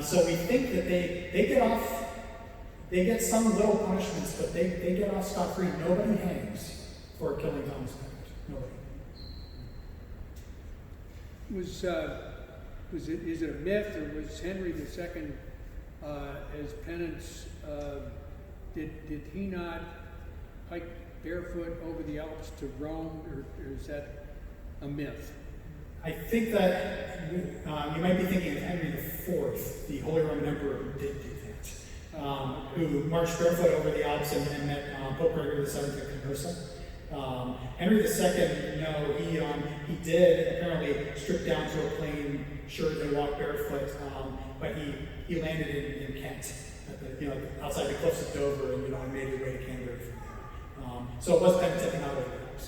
So we think that they get off, they get some little punishments, but they get off scot-free. Nobody hangs for killing Thomas Becket. Nobody. Is it a myth, or was Henry II, as penance, did he not hike barefoot over the Alps to Rome, or is that a myth? I think that you might be thinking of Henry IV, the Holy Roman Emperor, who did do that, who marched barefoot over the Alps and met Pope Gregory VII at Canossa. Henry II, no, he did apparently strip down to a plain shirt and walk barefoot, but he landed in Kent, outside the cliffs of Dover, and made his way to Canterbury from there. So it was kind of tipping out over the Alps.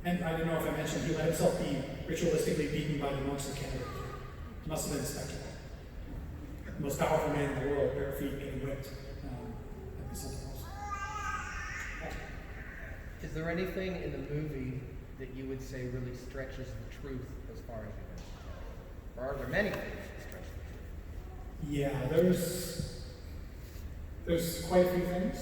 And I don't know if I mentioned, he let himself be ritualistically beaten by the monks of Canterbury. It must have been a spectacle. The most powerful man in the world, bare feet getting whipped. That'd be something else. Is there anything in the movie that you would say really stretches the truth as far as you know? Or are there many things that stretch the truth? Yeah, there's quite a few things.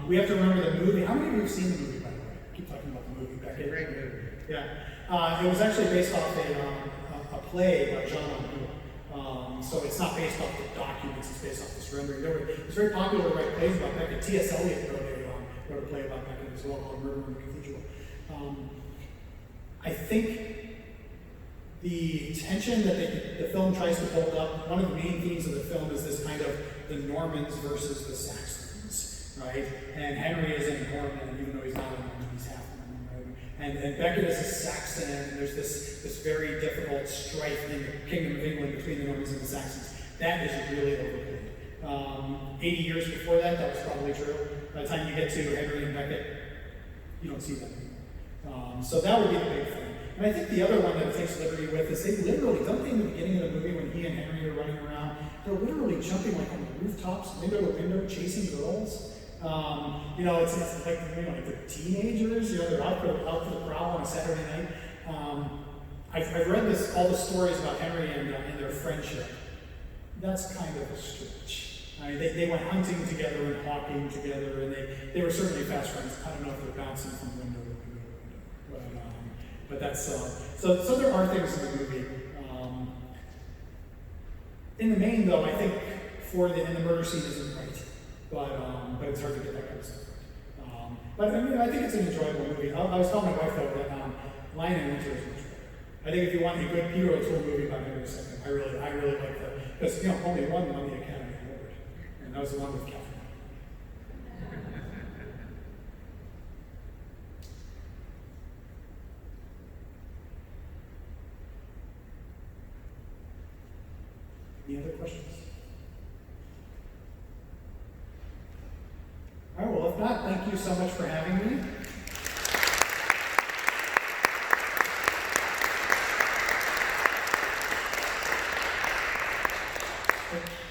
We have to remember the movie. How many of you have seen the movie, by the way? I keep talking about the movie. Becket. Great movie. Yeah. It was actually based off a play by John O'Neill. So it's not based off the documents, it's based off this rendering. It's very popular to write plays about Becket. T.S. Eliot wrote a play about Becket as well called Murder in the Cathedral. I think the tension that the film tries to hold up, one of the main themes of the film is this kind of the Normans versus the Saxons, right? And Henry is a Norman, even though he's not a Norman, he's half Norman, right? And Becket is a Saxon, and there's this very difficult strife in the Kingdom of England between the Normans and the Saxons. That is really overplayed. 80 years before that was probably true. By the time you get to Henry and Becket, you don't see that anymore. So that would be the big thing. And I think the other one that it takes liberty with is they literally, don't they in the beginning of the movie when he and Henry are running around, they're literally jumping like on the rooftops, window to window, chasing girls. It's like they're teenagers, they're out for the prowl on a Saturday night. I've read all the stories about Henry and their friendship. That's kind of a stretch. I mean, they went hunting together and hawking together, and they were certainly fast friends. I don't know if they're bouncing from window to window, but that's so there are things in the movie. In the main, though, I think and the murder scene isn't right, but it's hard to get that kind of stuff right. But I mean, I think it's an enjoyable movie. I was telling my wife though that Lion in Winter is much better. I think if you want a good Peter O'Toole movie about Henry II, I really like that, because only one won the Academy Award, and that was the one with Catherine. Any other questions? All right, well, if not, thank you so much for having me.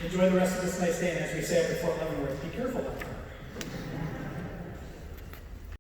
Enjoy the rest of this nice day, and as we say up at Fort Leavenworth, be careful out there.